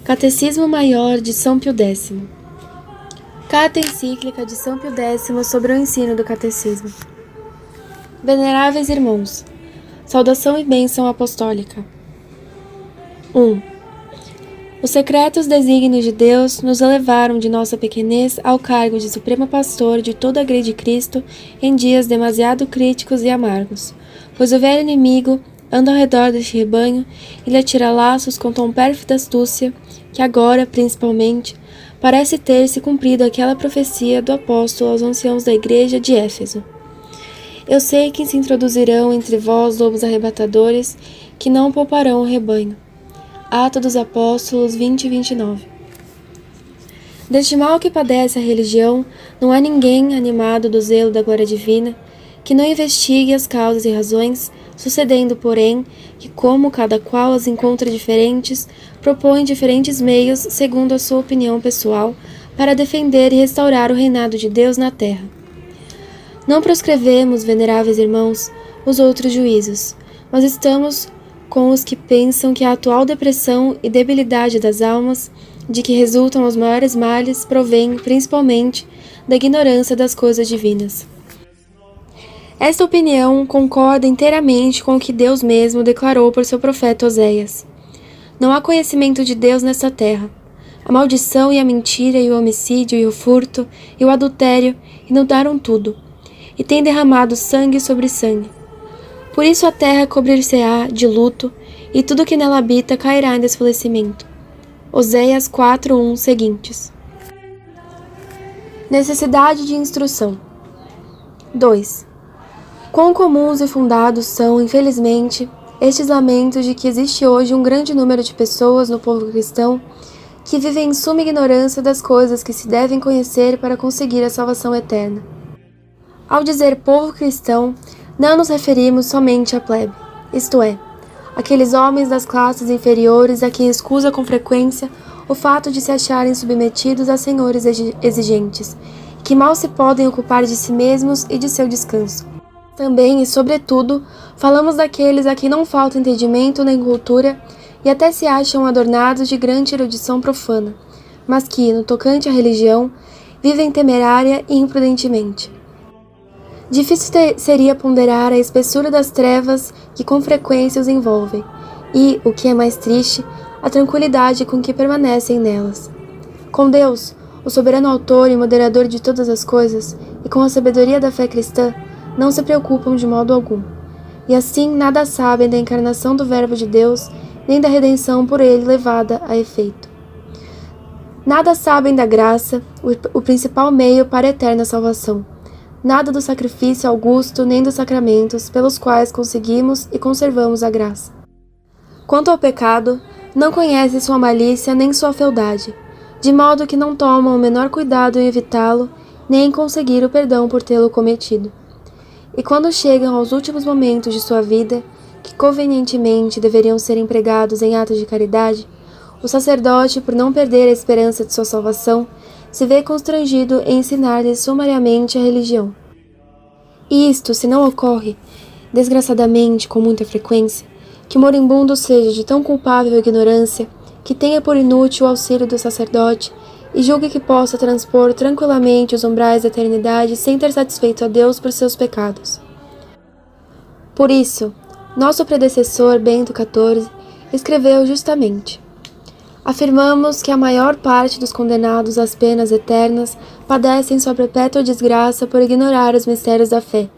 Catecismo Maior de São Pio X. Carta encíclica de São Pio X sobre o ensino do Catecismo. Veneráveis irmãos, saudação e bênção apostólica. 1. Os secretos desígnios de Deus nos elevaram de nossa pequenez ao cargo de Supremo Pastor de toda a Grey de Cristo em dias demasiado críticos e amargos, pois o velho inimigo anda ao redor deste rebanho e lhe atira laços com tão pérfida astúcia que agora, principalmente, parece ter se cumprido aquela profecia do apóstolo aos anciãos da igreja de Éfeso. Eu sei que se introduzirão entre vós lobos arrebatadores que não pouparão o rebanho. Atos dos Apóstolos 20 e 29. Deste mal que padece a religião, não há ninguém animado do zelo da glória divina que não investigue as causas e razões, sucedendo, porém, que como cada qual as encontra diferentes, propõe diferentes meios, segundo a sua opinião pessoal, para defender e restaurar o reinado de Deus na terra. Não proscrevemos, veneráveis irmãos, os outros juízos, mas estamos com os que pensam que a atual depressão e debilidade das almas, de que resultam os maiores males, provém, principalmente, da ignorância das coisas divinas. Esta opinião concorda inteiramente com o que Deus mesmo declarou por seu profeta Oséias. Não há conhecimento de Deus nesta terra. A maldição e a mentira e o homicídio e o furto e o adultério inundaram tudo, e têm derramado sangue sobre sangue. Por isso a terra cobrir-se-á de luto, e tudo que nela habita cairá em desfalecimento. Oséias 4:1 seguintes. Necessidade de instrução. 2. Quão comuns e fundados são, infelizmente, estes lamentos de que existe hoje um grande número de pessoas no povo cristão que vivem em suma ignorância das coisas que se devem conhecer para conseguir a salvação eterna. Ao dizer povo cristão, não nos referimos somente à plebe, isto é, aqueles homens das classes inferiores a quem escusa com frequência o fato de se acharem submetidos a senhores exigentes, que mal se podem ocupar de si mesmos e de seu descanso. Também e, sobretudo, falamos daqueles a quem não falta entendimento nem cultura e até se acham adornados de grande erudição profana, mas que, no tocante à religião, vivem temerária e imprudentemente. Difícil seria ponderar a espessura das trevas que com frequência os envolvem e, o que é mais triste, a tranquilidade com que permanecem nelas. Com Deus, o soberano autor e moderador de todas as coisas, e com a sabedoria da fé cristã, não se preocupam de modo algum, e assim nada sabem da encarnação do Verbo de Deus, nem da redenção por ele levada a efeito. Nada sabem da graça, o principal meio para a eterna salvação, nada do sacrifício augusto nem dos sacramentos pelos quais conseguimos e conservamos a graça. Quanto ao pecado, não conhecem sua malícia nem sua fealdade, de modo que não tomam o menor cuidado em evitá-lo, nem em conseguir o perdão por tê-lo cometido. E quando chegam aos últimos momentos de sua vida, que convenientemente deveriam ser empregados em atos de caridade, o sacerdote, por não perder a esperança de sua salvação, se vê constrangido em ensinar-lhes sumariamente a religião. E isto, se não ocorre, desgraçadamente, com muita frequência, que o moribundo seja de tão culpável ignorância, que tenha por inútil o auxílio do sacerdote, e julgue que possa transpor tranquilamente os umbrais da eternidade sem ter satisfeito a Deus por seus pecados. Por isso, nosso predecessor Bento XIV escreveu justamente: afirmamos que a maior parte dos condenados às penas eternas padecem sua perpétua desgraça por ignorar os mistérios da fé,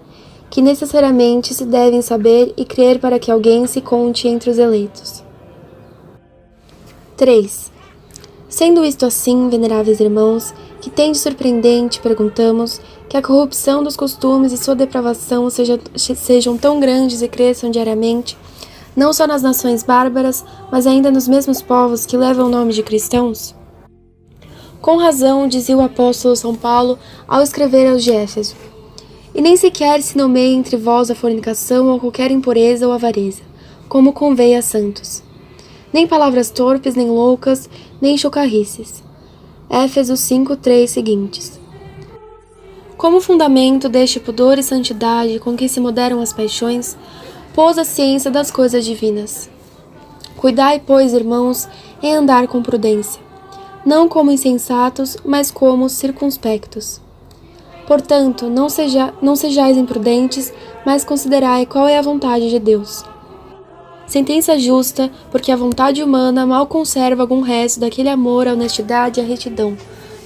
que necessariamente se devem saber e crer para que alguém se conte entre os eleitos. 3. Sendo isto assim, veneráveis irmãos, que tem de surpreendente, perguntamos, que a corrupção dos costumes e sua depravação sejam tão grandes e cresçam diariamente, não só nas nações bárbaras, mas ainda nos mesmos povos que levam o nome de cristãos? Com razão, dizia o apóstolo São Paulo ao escrever aos de Éfeso: e nem sequer se nomeia entre vós a fornicação ou qualquer impureza ou avareza, como convém a santos. Nem palavras torpes, nem loucas, nem chocarrices. Éfesos 5:3 seguintes. Como fundamento deste pudor e santidade com que se moderam as paixões, pôs a ciência das coisas divinas. Cuidai, pois, irmãos, em andar com prudência, não como insensatos, mas como circunspectos. Portanto, não sejais imprudentes, mas considerai qual é a vontade de Deus. Sentença justa, porque a vontade humana mal conserva algum resto daquele amor, a honestidade e a retidão,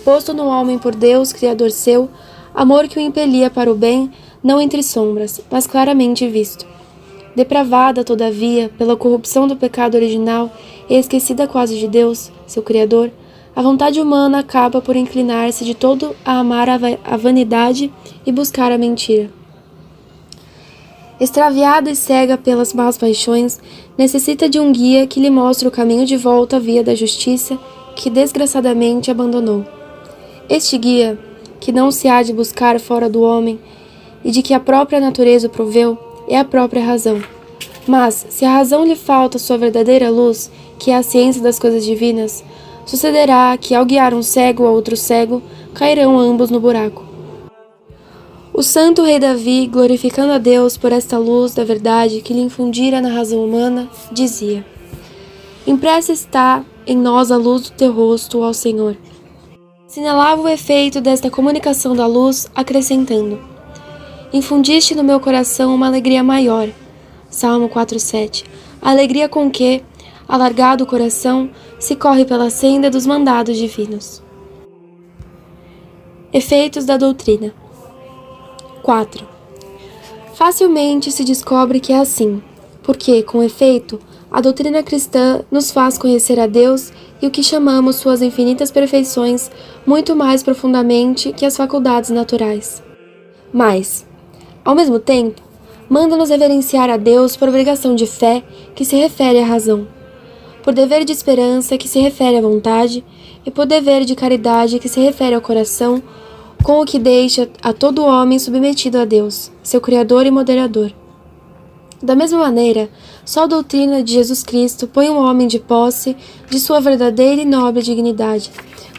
posto no homem por Deus, Criador seu, amor que o impelia para o bem, não entre sombras, mas claramente visto. Depravada, todavia, pela corrupção do pecado original e esquecida quase de Deus, seu Criador, a vontade humana acaba por inclinar-se de todo a amar a vanidade e buscar a mentira. Extraviada e cega pelas más paixões, necessita de um guia que lhe mostre o caminho de volta à via da justiça que desgraçadamente abandonou. Este guia, que não se há de buscar fora do homem e de que a própria natureza o proveu, é a própria razão. Mas, se a razão lhe falta sua verdadeira luz, que é a ciência das coisas divinas, sucederá que, ao guiar um cego a outro cego, cairão ambos no buraco. O santo rei Davi, glorificando a Deus por esta luz da verdade que lhe infundira na razão humana, dizia: Impressa está em nós a luz do teu rosto, ó Senhor. Assinalava o efeito desta comunicação da luz, acrescentando: Infundiste no meu coração uma alegria maior. Salmo 4:7. A alegria com que, alargado o coração, se corre pela senda dos mandados divinos. Efeitos da doutrina. 4. Facilmente se descobre que é assim, porque, com efeito, a doutrina cristã nos faz conhecer a Deus e o que chamamos suas infinitas perfeições muito mais profundamente que as faculdades naturais. Mas, ao mesmo tempo, manda-nos reverenciar a Deus por obrigação de fé que se refere à razão, por dever de esperança que se refere à vontade e por dever de caridade que se refere ao coração, com o que deixa a todo homem submetido a Deus, seu Criador e moderador. Da mesma maneira, só a doutrina de Jesus Cristo põe um homem de posse de sua verdadeira e nobre dignidade,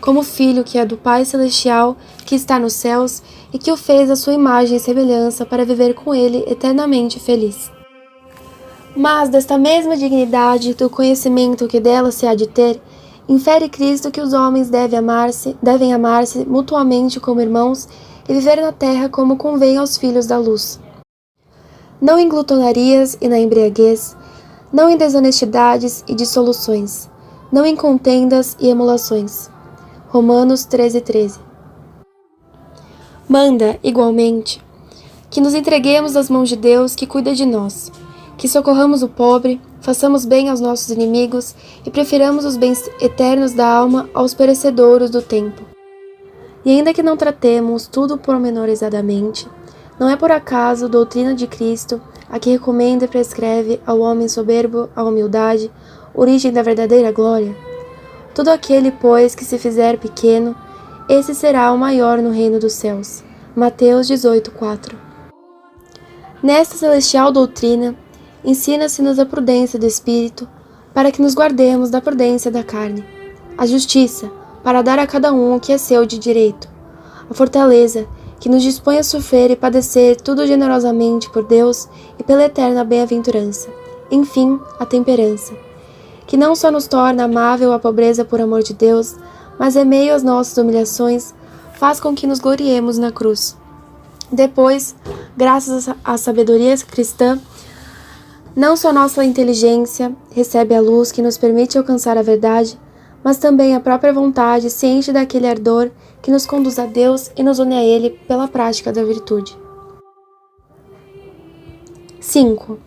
como filho que é do Pai Celestial, que está nos céus e que o fez à sua imagem e semelhança para viver com ele eternamente feliz. Mas desta mesma dignidade do conhecimento que dela se há de ter, infere Cristo que os homens devem amar-se mutuamente como irmãos e viver na terra como convém aos filhos da luz. Não em glutonarias e na embriaguez, não em desonestidades e dissoluções, não em contendas e emulações. Romanos 13:13. Manda, igualmente, que nos entreguemos às mãos de Deus que cuida de nós, que socorramos o pobre, façamos bem aos nossos inimigos e prefiramos os bens eternos da alma aos perecedouros do tempo. E ainda que não tratemos tudo pormenorizadamente, não é por acaso doutrina de Cristo a que recomenda e prescreve ao homem soberbo a humildade, origem da verdadeira glória? Todo aquele, pois, que se fizer pequeno, esse será o maior no reino dos céus. Mateus 18:4. Nesta celestial doutrina, ensina-se-nos a prudência do espírito, para que nos guardemos da prudência da carne, a justiça, para dar a cada um o que é seu de direito, a fortaleza, que nos dispõe a sofrer e padecer tudo generosamente por Deus e pela eterna bem-aventurança, enfim, a temperança, que não só nos torna amável a pobreza por amor de Deus, mas em meio às nossas humilhações, faz com que nos gloriemos na cruz. Depois, graças à sabedoria cristã, não só nossa inteligência recebe a luz que nos permite alcançar a verdade, mas também a própria vontade se enche daquele ardor que nos conduz a Deus e nos une a Ele pela prática da virtude. 5.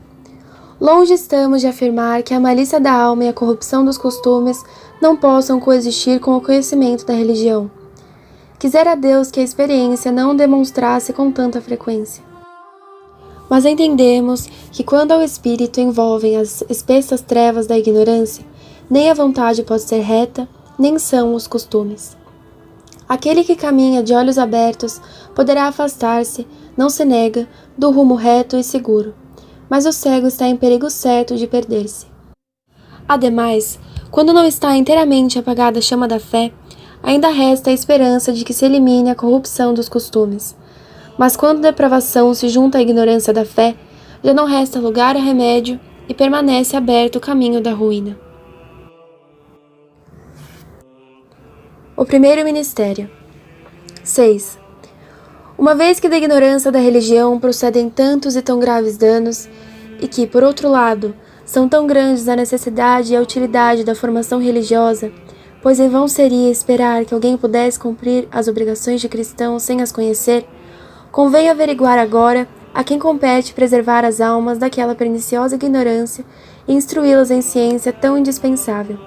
Longe estamos de afirmar que a malícia da alma e a corrupção dos costumes não possam coexistir com o conhecimento da religião. Quisera Deus que a experiência não o demonstrasse com tanta frequência. Mas entendemos que quando ao espírito envolvem as espessas trevas da ignorância, nem a vontade pode ser reta, nem são os costumes. Aquele que caminha de olhos abertos poderá afastar-se, não se nega, do rumo reto e seguro, mas o cego está em perigo certo de perder-se. Ademais, quando não está inteiramente apagada a chama da fé, ainda resta a esperança de que se elimine a corrupção dos costumes. Mas quando a depravação se junta à ignorância da fé, já não resta lugar a remédio e permanece aberto o caminho da ruína. O primeiro ministério. 6. Uma vez que da ignorância da religião procedem tantos e tão graves danos, e que, por outro lado, são tão grandes a necessidade e a utilidade da formação religiosa, pois em vão seria esperar que alguém pudesse cumprir as obrigações de cristão sem as conhecer, convém averiguar agora a quem compete preservar as almas daquela perniciosa ignorância e instruí-las em ciência tão indispensável.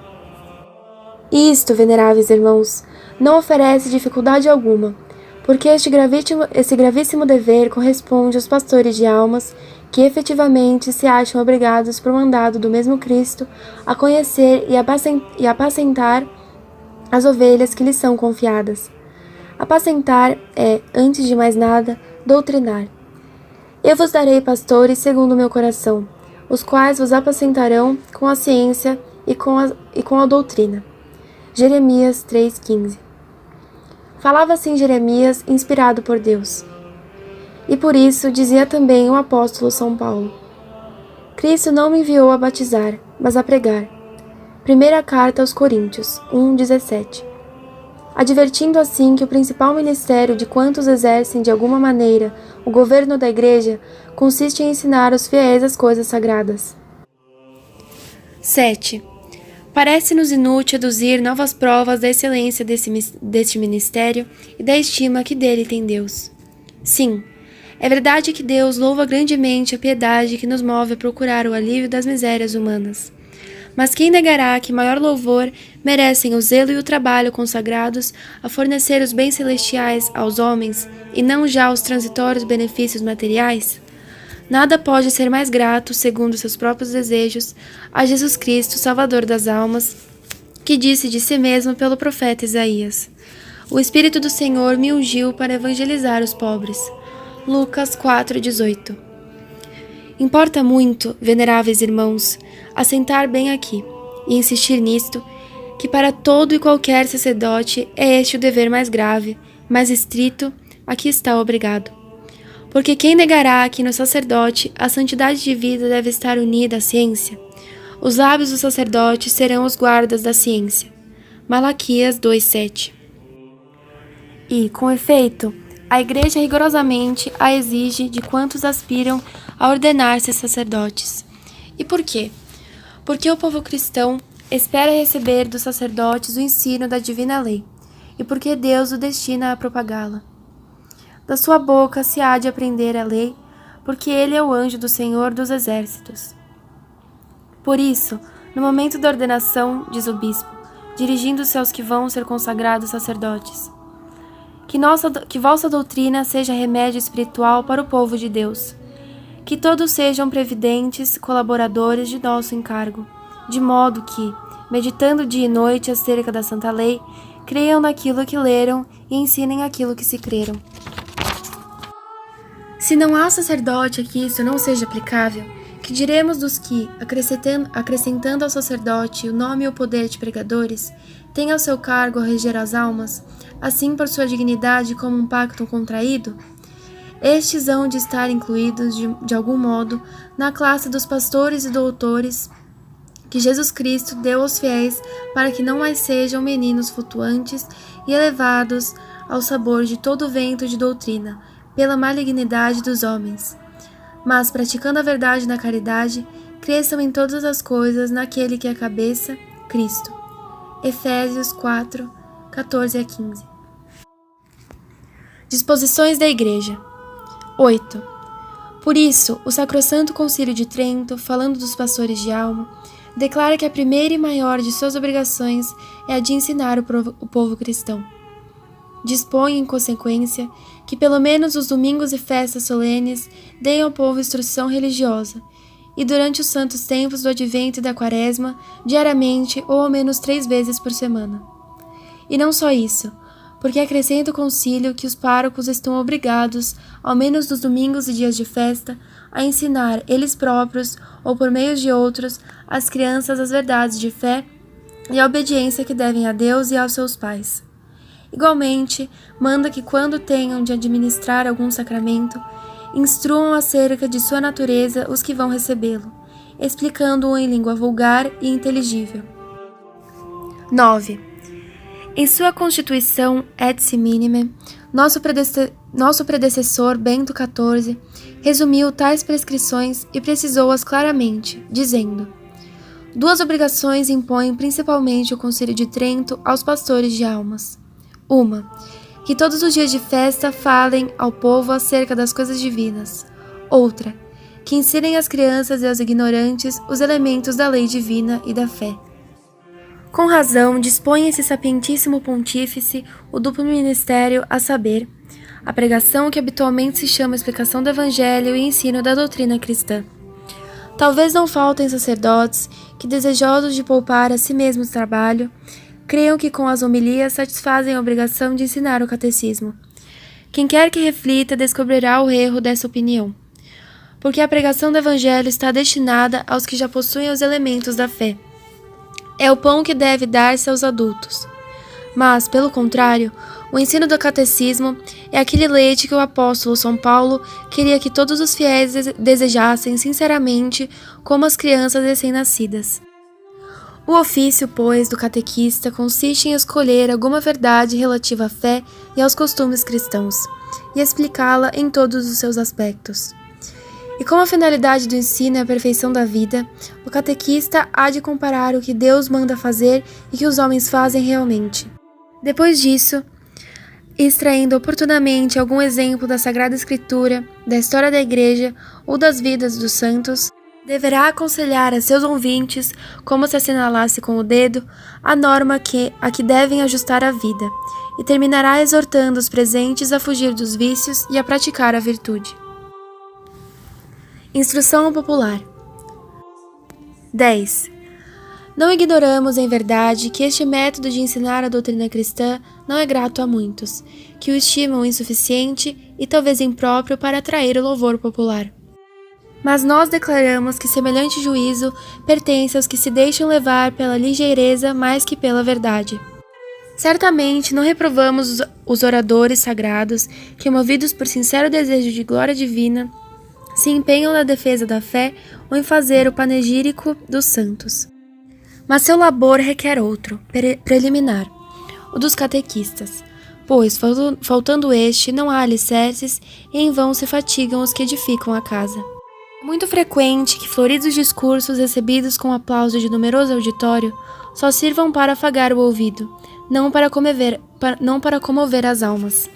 Isto, veneráveis irmãos, não oferece dificuldade alguma, porque esse gravíssimo dever corresponde aos pastores de almas que efetivamente se acham obrigados por mandado do mesmo Cristo a conhecer e apacentar as ovelhas que lhes são confiadas. Apacentar é, antes de mais nada, doutrinar. Eu vos darei pastores segundo o meu coração, os quais vos apacentarão com a ciência e com a doutrina. Jeremias 3,15. Falava assim Jeremias, inspirado por Deus. E por isso dizia também o apóstolo São Paulo: Cristo não me enviou a batizar, mas a pregar. Primeira carta aos Coríntios 1,17. Advertindo assim que o principal ministério de quantos exercem de alguma maneira o governo da Igreja consiste em ensinar os fiéis as coisas sagradas. 7. Parece-nos inútil aduzir novas provas da excelência deste ministério e da estima que dele tem Deus. Sim, é verdade que Deus louva grandemente a piedade que nos move a procurar o alívio das misérias humanas. Mas quem negará que maior louvor merecem o zelo e o trabalho consagrados a fornecer os bens celestiais aos homens e não já os transitórios benefícios materiais? Nada pode ser mais grato, segundo seus próprios desejos, a Jesus Cristo, Salvador das almas, que disse de si mesmo pelo profeta Isaías: O Espírito do Senhor me ungiu para evangelizar os pobres. Lucas 4,18. Importa muito, veneráveis irmãos, assentar bem aqui e insistir nisto, que para todo e qualquer sacerdote é este o dever mais grave, mais estrito, a que está obrigado. Porque quem negará que no sacerdote a santidade de vida deve estar unida à ciência? Os lábios do sacerdote serão os guardas da ciência. Malaquias 2,7. E, com efeito, a Igreja rigorosamente a exige de quantos aspiram a ordenar-se sacerdotes. E por quê? Porque o povo cristão espera receber dos sacerdotes o ensino da divina lei, e porque Deus o destina a propagá-la. Da sua boca se há de aprender a lei, porque ele é o anjo do Senhor dos exércitos. Por isso, no momento da ordenação, diz o bispo, dirigindo-se aos que vão ser consagrados sacerdotes: que vossa doutrina seja remédio espiritual para o povo de Deus, que todos sejam previdentes colaboradores de nosso encargo, de modo que, meditando dia e noite acerca da santa lei, creiam naquilo que leram e ensinem aquilo que se creram. Se não há sacerdote a que isso não seja aplicável, que diremos dos que, acrescentando ao sacerdote o nome e o poder de pregadores, têm ao seu cargo a reger as almas, assim por sua dignidade como um pacto contraído? Estes hão de estar incluídos, de algum modo, na classe dos pastores e doutores que Jesus Cristo deu aos fiéis para que não mais sejam meninos flutuantes e elevados ao sabor de todo vento de doutrina, pela malignidade dos homens, mas, praticando a verdade na caridade, cresçam em todas as coisas naquele que é a cabeça, Cristo. Efésios 4, 14 a 15. Disposições da Igreja. 8. Por isso, o Sacrosanto Concílio de Trento, falando dos pastores de alma, declara que a primeira e maior de suas obrigações é a de ensinar o povo cristão. Dispõe, em consequência, que pelo menos os domingos e festas solenes deem ao povo instrução religiosa, e durante os santos tempos do Advento e da Quaresma, diariamente ou ao menos 3 vezes por semana. E não só isso, porque acrescenta o concílio que os párocos estão obrigados, ao menos nos domingos e dias de festa, a ensinar eles próprios, ou por meio de outros, às crianças as verdades de fé e a obediência que devem a Deus e aos seus pais. Igualmente, manda que quando tenham de administrar algum sacramento, instruam acerca de sua natureza os que vão recebê-lo, explicando-o em língua vulgar e inteligível. 9. Em sua Constituição Etsi Minime, nosso predecessor Bento XIV resumiu tais prescrições e precisou-as claramente, dizendo: duas obrigações impõem principalmente o Concílio de Trento aos pastores de almas. Uma, que todos os dias de festa falem ao povo acerca das coisas divinas. Outra, que ensinem às crianças e aos ignorantes os elementos da lei divina e da fé. Com razão, dispõe esse sapientíssimo pontífice o duplo ministério, a saber, a pregação que habitualmente se chama explicação do Evangelho e ensino da doutrina cristã. Talvez não faltem sacerdotes que, desejosos de poupar a si mesmos trabalho, creiam que com as homilias satisfazem a obrigação de ensinar o catecismo. Quem quer que reflita descobrirá o erro dessa opinião, porque a pregação do Evangelho está destinada aos que já possuem os elementos da fé. É o pão que deve dar-se aos adultos. Mas, pelo contrário, o ensino do catecismo é aquele leite que o apóstolo São Paulo queria que todos os fiéis desejassem sinceramente como as crianças recém-nascidas. O ofício, pois, do catequista consiste em escolher alguma verdade relativa à fé e aos costumes cristãos, e explicá-la em todos os seus aspectos. E como a finalidade do ensino é a perfeição da vida, o catequista há de comparar o que Deus manda fazer e que os homens fazem realmente. Depois disso, extraindo oportunamente algum exemplo da Sagrada Escritura, da história da Igreja ou das vidas dos santos, deverá aconselhar a seus ouvintes, como se assinalasse com o dedo, a norma a que devem ajustar a vida, e terminará exortando os presentes a fugir dos vícios e a praticar a virtude. Instrução popular. 10. Não ignoramos, em verdade, que este método de ensinar a doutrina cristã não é grato a muitos, que o estimam insuficiente e talvez impróprio para atrair o louvor popular. Mas nós declaramos que semelhante juízo pertence aos que se deixam levar pela ligeireza mais que pela verdade. Certamente não reprovamos os oradores sagrados que, movidos por sincero desejo de glória divina, se empenham na defesa da fé ou em fazer o panegírico dos santos. Mas seu labor requer outro, preliminar, o dos catequistas, pois, faltando este, não há alicerces e em vão se fatigam os que edificam a casa. É muito frequente que floridos discursos recebidos com aplauso de numeroso auditório só sirvam para afagar o ouvido, não para comover as almas.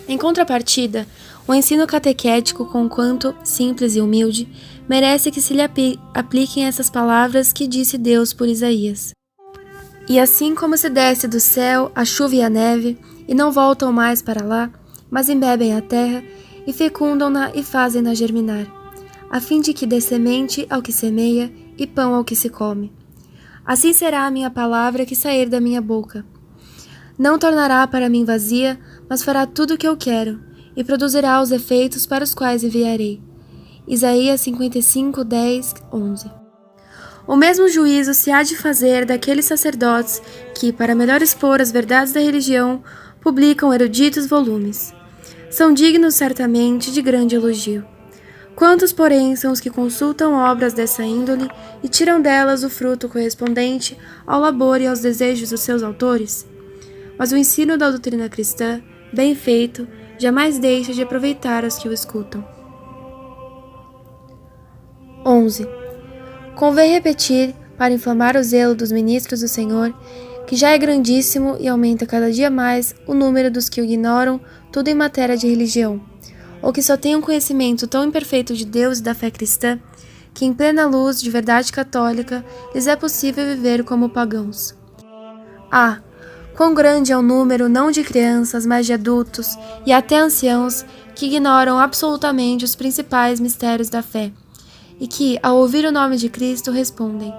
Em contrapartida, o ensino catequético, conquanto simples e humilde, merece que se lhe apliquem essas palavras que disse Deus por Isaías. E assim como se desce do céu a chuva e a neve, e não voltam mais para lá, mas embebem a terra, e fecundam-na e fazem-na germinar, a fim de que dê semente ao que semeia e pão ao que se come. Assim será a minha palavra que sair da minha boca. Não tornará para mim vazia, mas fará tudo o que eu quero, e produzirá os efeitos para os quais enviarei. Isaías 55, 10, 11. O mesmo juízo se há de fazer daqueles sacerdotes que, para melhor expor as verdades da religião, publicam eruditos volumes. São dignos, certamente, de grande elogio. Quantos, porém, são os que consultam obras dessa índole e tiram delas o fruto correspondente ao labor e aos desejos dos seus autores? Mas o ensino da doutrina cristã, bem feito, jamais deixa de aproveitar os que o escutam. 11. Convém repetir, para inflamar o zelo dos ministros do Senhor, que já é grandíssimo e aumenta cada dia mais o número dos que ignoram tudo em matéria de religião, ou que só têm um conhecimento tão imperfeito de Deus e da fé cristã, que em plena luz de verdade católica lhes é possível viver como pagãos. Quão grande é o número não de crianças, mas de adultos e até anciãos que ignoram absolutamente os principais mistérios da fé, e que, ao ouvir o nome de Cristo, respondem: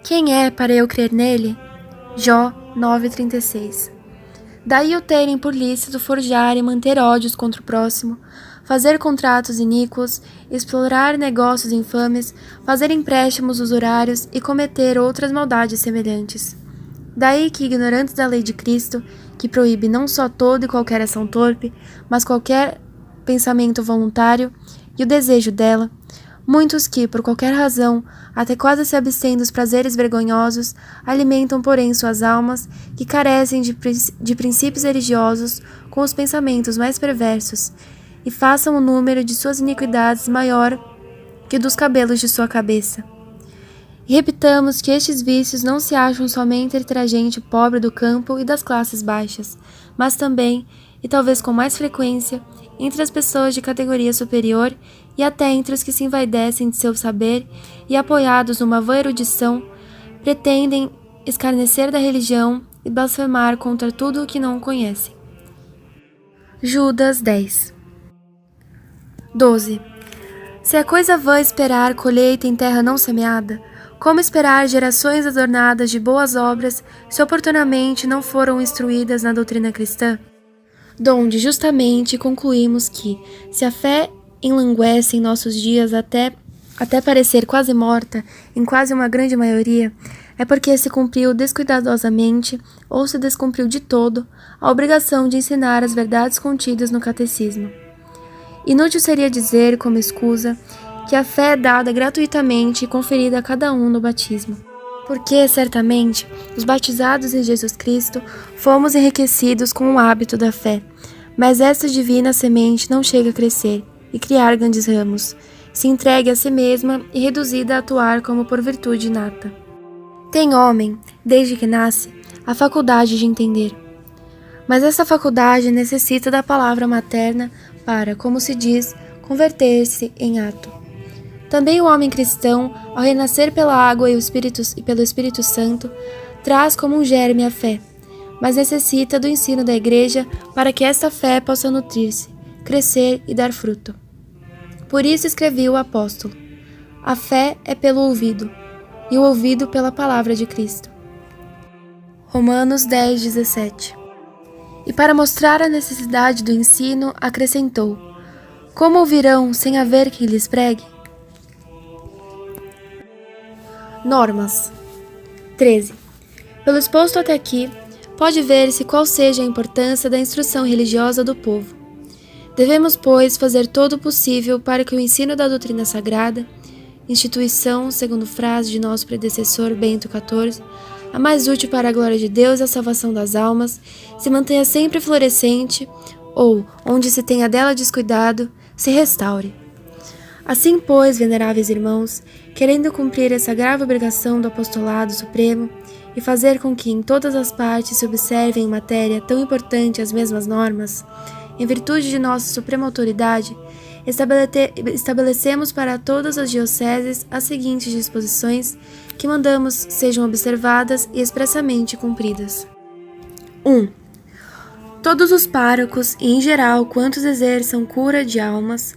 quem é para eu crer nele? Jó 9,36. Daí o terem por lícito forjar e manter ódios contra o próximo, fazer contratos iníquos, explorar negócios infames, fazer empréstimos usurários e cometer outras maldades semelhantes. Daí que, ignorantes da lei de Cristo, que proíbe não só toda e qualquer ação torpe, mas qualquer pensamento voluntário, e o desejo dela, Muitos que, por qualquer razão, até quase se abstêm dos prazeres vergonhosos, alimentam, porém, suas almas, que carecem de princípios religiosos, com os pensamentos mais perversos, e façam o número de suas iniquidades maior que o dos cabelos de sua cabeça. E repitamos que estes vícios não se acham somente entre a gente pobre do campo e das classes baixas, mas também, e talvez com mais frequência, entre as pessoas de categoria superior e até entre os que se envaidecem de seu saber e, apoiados numa vã erudição, pretendem escarnecer da religião e blasfemar contra tudo o que não conhecem. Judas 10. 12. Se é coisa vã esperar colheita em terra não semeada, como esperar gerações adornadas de boas obras se oportunamente não foram instruídas na doutrina cristã? Donde justamente concluímos que, se a fé enlanguece em nossos dias até parecer quase morta, em quase uma grande maioria, é porque se cumpriu descuidadosamente, ou se descumpriu de todo, a obrigação de ensinar as verdades contidas no catecismo. Inútil seria dizer, como escusa, que a fé é dada gratuitamente e conferida a cada um no batismo. Porque, certamente, os batizados em Jesus Cristo fomos enriquecidos com o hábito da fé, mas esta divina semente não chega a crescer e criar grandes ramos, se entregue a si mesma e reduzida a atuar como por virtude inata. Tem homem, desde que nasce, a faculdade de entender. Mas essa faculdade necessita da palavra materna para, como se diz, converter-se em ato. Também o homem cristão, ao renascer pela água e pelo Espírito Santo, traz como um germe a fé, mas necessita do ensino da Igreja para que esta fé possa nutrir-se, crescer e dar fruto. Por isso escrevi o apóstolo: a fé é pelo ouvido, e o ouvido pela palavra de Cristo. Romanos 10, 17. E para mostrar a necessidade do ensino, acrescentou: como ouvirão sem haver quem lhes pregue? Normas. 13. Pelo exposto até aqui, pode ver-se qual seja a importância da instrução religiosa do povo. Devemos, pois, fazer todo o possível para que o ensino da doutrina sagrada, instituição, segundo frase de nosso predecessor Bento XIV, a mais útil para a glória de Deus e a salvação das almas, se mantenha sempre florescente, ou, onde se tenha dela descuidado, se restaure. Assim, pois, veneráveis irmãos, querendo cumprir essa grave obrigação do apostolado supremo e fazer com que em todas as partes se observem em matéria tão importante as mesmas normas, em virtude de nossa suprema autoridade, estabelecemos para todas as dioceses as seguintes disposições que mandamos sejam observadas e expressamente cumpridas. 1. Todos os párocos, e em geral quantos exerçam cura de almas,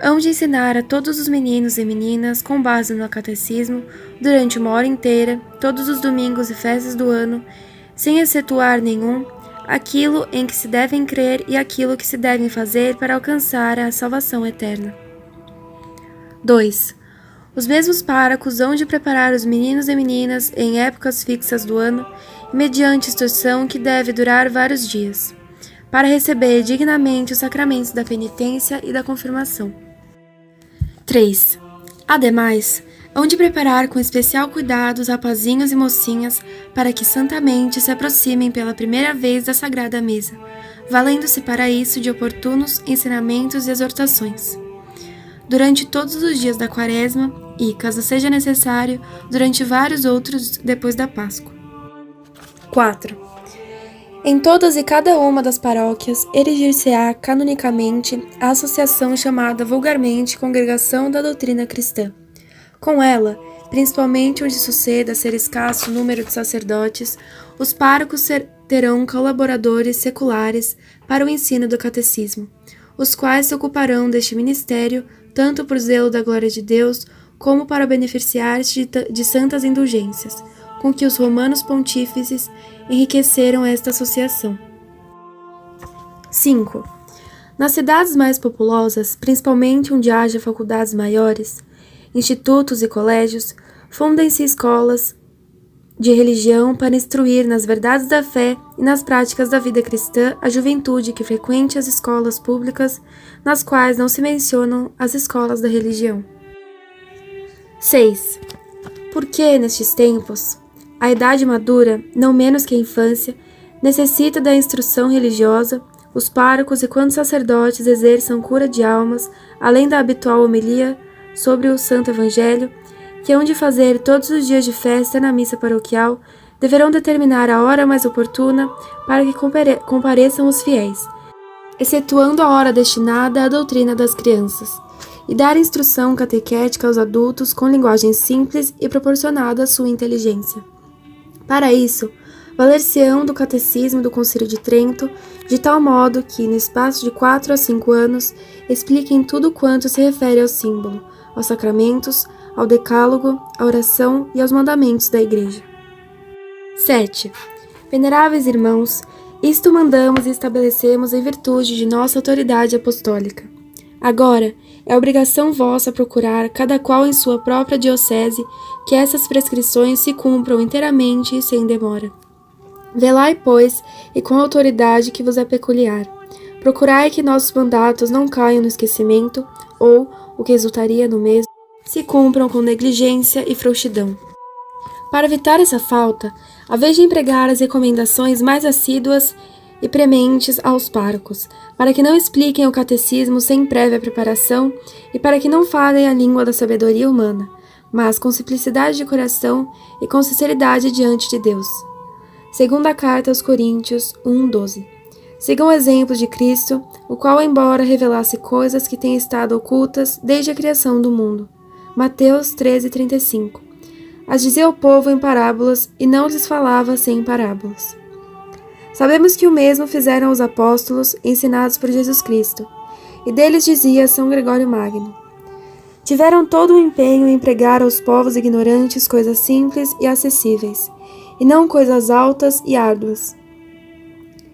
hão de ensinar a todos os meninos e meninas, com base no catecismo, durante uma hora inteira, todos os domingos e festas do ano, sem excetuar nenhum, aquilo em que se devem crer e aquilo que se devem fazer para alcançar a salvação eterna. 2. Os mesmos párocos hão de preparar os meninos e meninas em épocas fixas do ano, mediante instrução que deve durar vários dias, para receber dignamente os sacramentos da penitência e da confirmação. 3. Ademais, hão de preparar com especial cuidado os rapazinhos e mocinhas para que santamente se aproximem pela primeira vez da Sagrada Mesa, valendo-se para isso de oportunos ensinamentos e exortações. Durante todos os dias da Quaresma e, caso seja necessário, durante vários outros depois da Páscoa. 4. Em todas e cada uma das paróquias, erigir-se-á canonicamente a associação chamada vulgarmente Congregação da Doutrina Cristã. Com ela, principalmente onde suceda ser escasso o número de sacerdotes, os párocos terão colaboradores seculares para o ensino do catecismo, os quais se ocuparão deste ministério tanto por zelo da glória de Deus, como para beneficiar-se de santas indulgências, com que os romanos pontífices enriqueceram esta associação. 5. Nas cidades mais populosas, principalmente onde haja faculdades maiores, institutos e colégios, fundem-se escolas de religião para instruir nas verdades da fé e nas práticas da vida cristã a juventude que frequente as escolas públicas, nas quais não se mencionam as escolas da religião. 6. Porque, nestes tempos, a idade madura, não menos que a infância, necessita da instrução religiosa, os párocos e quantos sacerdotes exerçam cura de almas, além da habitual homilia sobre o Santo Evangelho, que hão de fazer todos os dias de festa na missa paroquial, deverão determinar a hora mais oportuna para que compareçam os fiéis, excetuando a hora destinada à doutrina das crianças, e dar instrução catequética aos adultos com linguagem simples e proporcionada à sua inteligência. Para isso, valer-se-ão do catecismo do Concílio de Trento, de tal modo que, no espaço de 4 a 5 anos, expliquem tudo quanto se refere ao símbolo, aos sacramentos, ao decálogo, à oração e aos mandamentos da Igreja. 7. Veneráveis irmãos, isto mandamos e estabelecemos em virtude de nossa autoridade apostólica. Agora, é obrigação vossa procurar, cada qual em sua própria diocese, que essas prescrições se cumpram inteiramente e sem demora. Velai, pois, e com a autoridade que vos é peculiar. Procurai que nossos mandatos não caiam no esquecimento, ou, o que resultaria no mesmo, se cumpram com negligência e frouxidão. Para evitar essa falta, a vez de empregar as recomendações mais assíduas e prementes aos párocos, para que não expliquem o catecismo sem prévia preparação e para que não falem a língua da sabedoria humana, mas com simplicidade de coração e com sinceridade diante de Deus. Segunda carta aos Coríntios 1:12. Sigam o exemplo de Cristo, o qual, embora revelasse coisas que têm estado ocultas desde a criação do mundo. Mateus 13:35. As dizia ao povo em parábolas e não lhes falava sem parábolas. Sabemos que o mesmo fizeram os apóstolos, ensinados por Jesus Cristo, e deles dizia São Gregório Magno. Tiveram todo o empenho em pregar aos povos ignorantes coisas simples e acessíveis, e não coisas altas e árduas.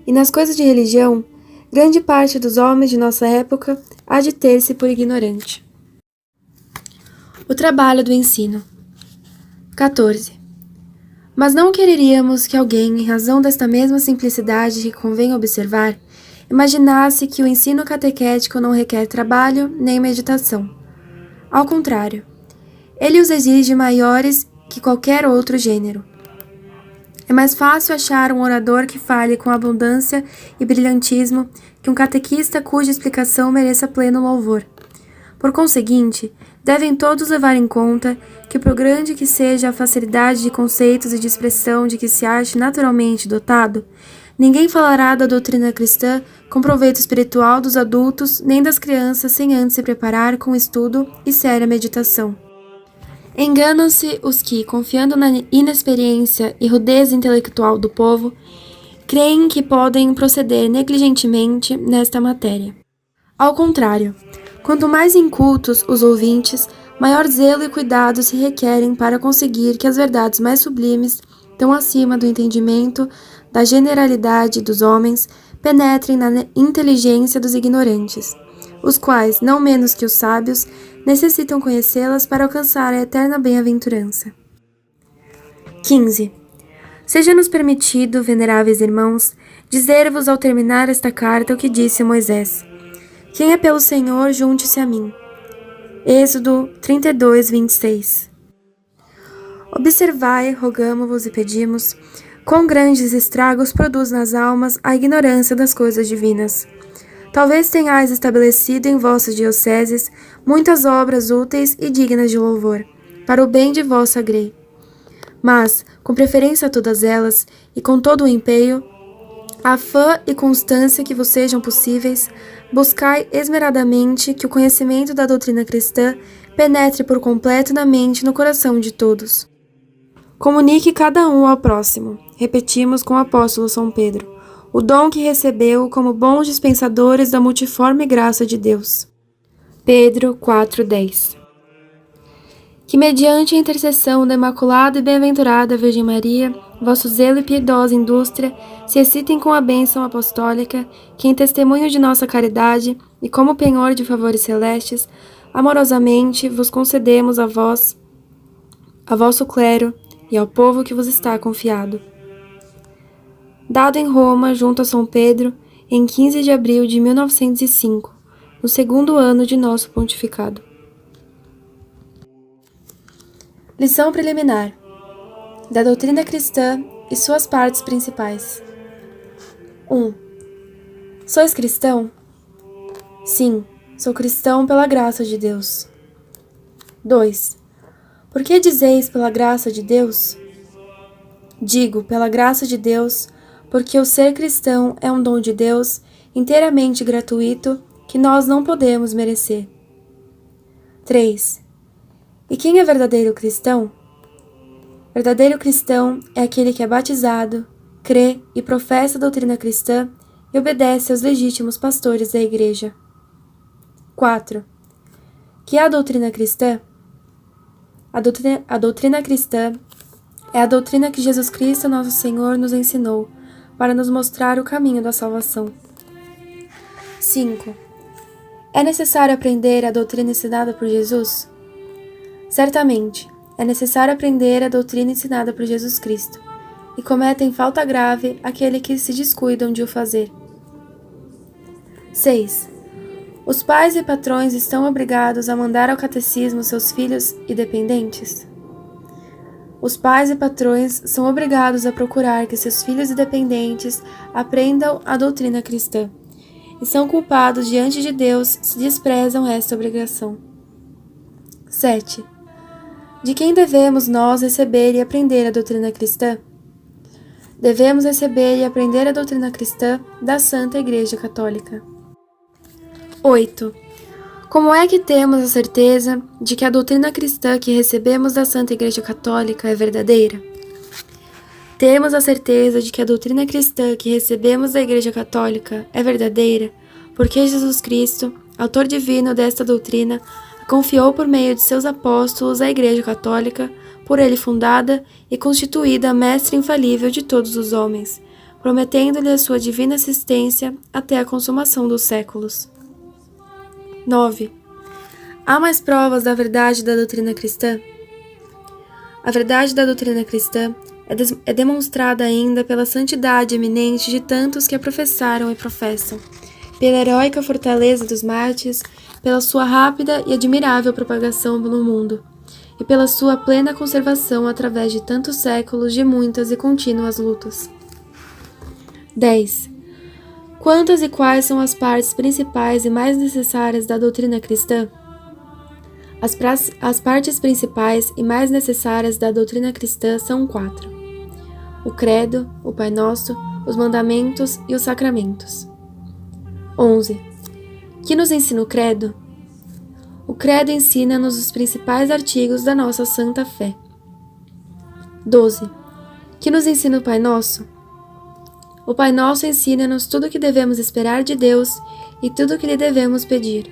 E nas coisas de religião, grande parte dos homens de nossa época há de ter-se por ignorante. O trabalho do ensino. 14. Mas não quereríamos que alguém, em razão desta mesma simplicidade que convém observar, imaginasse que o ensino catequético não requer trabalho nem meditação. Ao contrário, ele os exige maiores que qualquer outro gênero. É mais fácil achar um orador que fale com abundância e brilhantismo que um catequista cuja explicação mereça pleno louvor. Por conseguinte, devem todos levar em conta que, por grande que seja a facilidade de conceitos e de expressão de que se ache naturalmente dotado, ninguém falará da doutrina cristã com proveito espiritual dos adultos nem das crianças sem antes se preparar com estudo e séria meditação. Enganam-se os que, confiando na inexperiência e rudeza intelectual do povo, creem que podem proceder negligentemente nesta matéria. Ao contrário, quanto mais incultos os ouvintes, maior zelo e cuidado se requerem para conseguir que as verdades mais sublimes, tão acima do entendimento da generalidade dos homens, penetrem na inteligência dos ignorantes, os quais, não menos que os sábios, necessitam conhecê-las para alcançar a eterna bem-aventurança. 15. Seja-nos permitido, veneráveis irmãos, dizer-vos ao terminar esta carta o que disse Moisés. Quem é pelo Senhor, junte-se a mim. Êxodo 32:26. Observai, rogamo-vos e pedimos, quão grandes estragos produz nas almas a ignorância das coisas divinas. Talvez tenhais estabelecido em vossas dioceses muitas obras úteis e dignas de louvor, para o bem de vossa grei. Mas, com preferência a todas elas, e com todo o empenho, a fã e constância que vos sejam possíveis, buscai esmeradamente que o conhecimento da doutrina cristã penetre por completo na mente e no coração de todos. Comunique cada um ao próximo, repetimos com o apóstolo São Pedro, o dom que recebeu como bons dispensadores da multiforme graça de Deus. Pedro 4:10. Que mediante a intercessão da Imaculada e Bem-aventurada Virgem Maria, vosso zelo e piedosa indústria se excitem com a bênção apostólica, que em testemunho de nossa caridade e como penhor de favores celestes, amorosamente vos concedemos a vós, a vosso clero e ao povo que vos está confiado. Dado em Roma, junto a São Pedro, em 15 de abril de 1905, no segundo ano de nosso pontificado. Lição preliminar da doutrina cristã e suas partes principais. 1. Sois cristão? Sim, sou cristão pela graça de Deus. 2. Por que dizeis pela graça de Deus? Digo pela graça de Deus, porque o ser cristão é um dom de Deus inteiramente gratuito que nós não podemos merecer. 3. E quem é verdadeiro cristão? Verdadeiro cristão é aquele que é batizado, crê e professa a doutrina cristã e obedece aos legítimos pastores da Igreja. 4. Que é a doutrina cristã? A doutrina cristã é a doutrina que Jesus Cristo, nosso Senhor, nos ensinou para nos mostrar o caminho da salvação. 5. É necessário aprender a doutrina ensinada por Jesus? Certamente, é necessário aprender a doutrina ensinada por Jesus Cristo, e cometem falta grave aqueles que se descuidam de o fazer. 6. Os pais e patrões estão obrigados a mandar ao catecismo seus filhos e dependentes? Os pais e patrões são obrigados a procurar que seus filhos e dependentes aprendam a doutrina cristã, e são culpados diante de Deus se desprezam esta obrigação. 7. De quem devemos nós receber e aprender a doutrina cristã? Devemos receber e aprender a doutrina cristã da Santa Igreja Católica. 8. Como é que temos a certeza de que a doutrina cristã que recebemos da Santa Igreja Católica é verdadeira? Temos a certeza de que a doutrina cristã que recebemos da Igreja Católica é verdadeira, porque Jesus Cristo, autor divino desta doutrina, a confiou por meio de seus apóstolos à Igreja Católica, por ele fundada e constituída mestre infalível de todos os homens, prometendo-lhe a sua divina assistência até a consumação dos séculos. 9. Há mais provas da verdade da doutrina cristã? A verdade da doutrina cristã é demonstrada ainda pela santidade eminente de tantos que a professaram e professam, pela heróica fortaleza dos mártires, pela sua rápida e admirável propagação no mundo, e pela sua plena conservação através de tantos séculos de muitas e contínuas lutas. 10. Quantas e quais são as partes principais e mais necessárias da doutrina cristã? As partes principais e mais necessárias da doutrina cristã são 4. O credo, o Pai Nosso, os mandamentos e os sacramentos. 11. Que nos ensina o credo? O credo ensina-nos os principais artigos da nossa santa fé. 12. Que nos ensina o Pai Nosso? O Pai Nosso ensina-nos tudo o que devemos esperar de Deus e tudo o que lhe devemos pedir.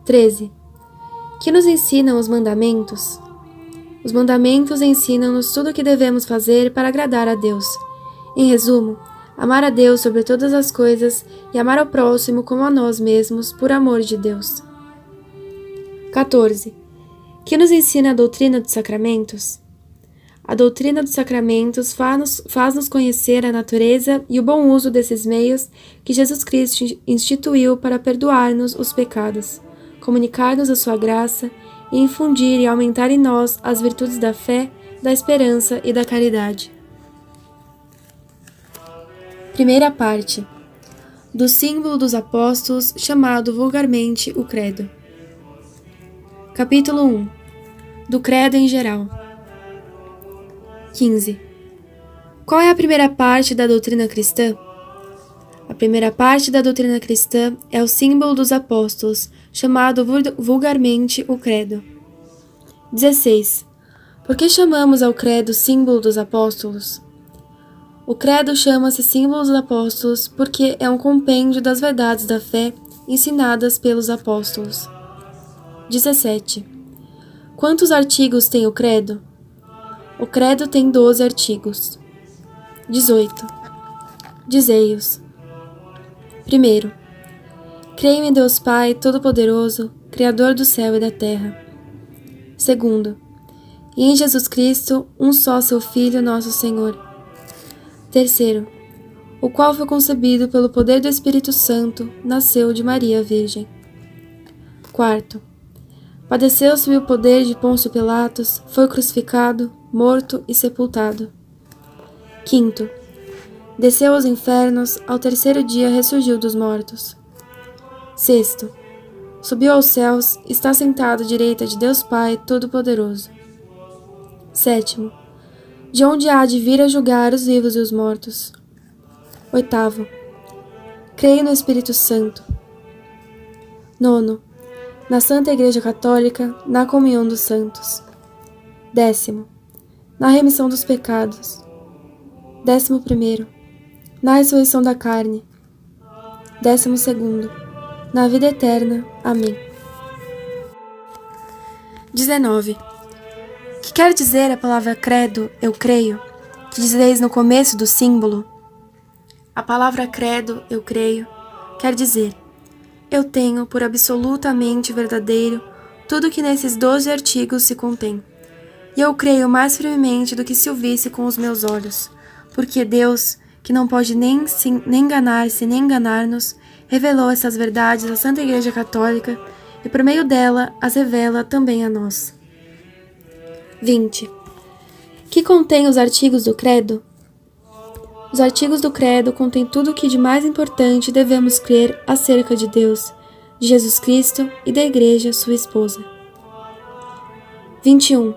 13. Que nos ensinam os mandamentos? Os mandamentos ensinam-nos tudo o que devemos fazer para agradar a Deus. Em resumo, amar a Deus sobre todas as coisas e amar ao próximo como a nós mesmos, por amor de Deus. 14. Que nos ensina a doutrina dos sacramentos? A doutrina dos sacramentos faz-nos conhecer a natureza e o bom uso desses meios que Jesus Cristo instituiu para perdoar-nos os pecados, comunicar-nos a sua graça e infundir e aumentar em nós as virtudes da fé, da esperança e da caridade. Primeira parte. Do símbolo dos apóstolos, chamado vulgarmente o Credo. Capítulo 1. Do Credo em geral. 15. Qual é a primeira parte da doutrina cristã? A primeira parte da doutrina cristã é o símbolo dos apóstolos, chamado vulgarmente o Credo. 16. Por que chamamos ao Credo símbolo dos apóstolos? O Credo chama-se símbolo dos apóstolos porque é um compêndio das verdades da fé ensinadas pelos apóstolos. 17. Quantos artigos tem o Credo? O Credo tem 12 artigos. 18. Dizei-os. Primeiro, creio em Deus Pai Todo-Poderoso, Criador do céu e da terra. Segundo, e em Jesus Cristo, um só seu Filho, nosso Senhor. Terceiro, o qual foi concebido pelo poder do Espírito Santo, nasceu de Maria Virgem. Quarto, Padeceu sob o poder de Pôncio Pilatos, foi crucificado, morto e sepultado. 5. Desceu aos infernos, ao terceiro dia ressurgiu dos mortos. 6. Subiu aos céus, está sentado à direita de Deus Pai Todo-Poderoso. 7. De onde há de vir a julgar os vivos e os mortos. 8. Creio no Espírito Santo. 9. Na Santa Igreja Católica, na comunhão dos santos. 10. Na remissão dos pecados. 11. Na ressurreição da carne. 12. Na vida eterna. Amém. 19. Que quer dizer a palavra credo, eu creio, que dizeis no começo do símbolo? A palavra credo, eu creio, quer dizer: eu tenho por absolutamente verdadeiro tudo que nesses 12 artigos se contém. E eu creio mais firmemente do que se o visse com os meus olhos, porque Deus, que não pode nem enganar-se nem enganar-nos, revelou essas verdades à Santa Igreja Católica e por meio dela as revela também a nós. 20. Que contém os artigos do credo? Os artigos do credo contêm tudo o que de mais importante devemos crer acerca de Deus, de Jesus Cristo e da Igreja, sua esposa. 21.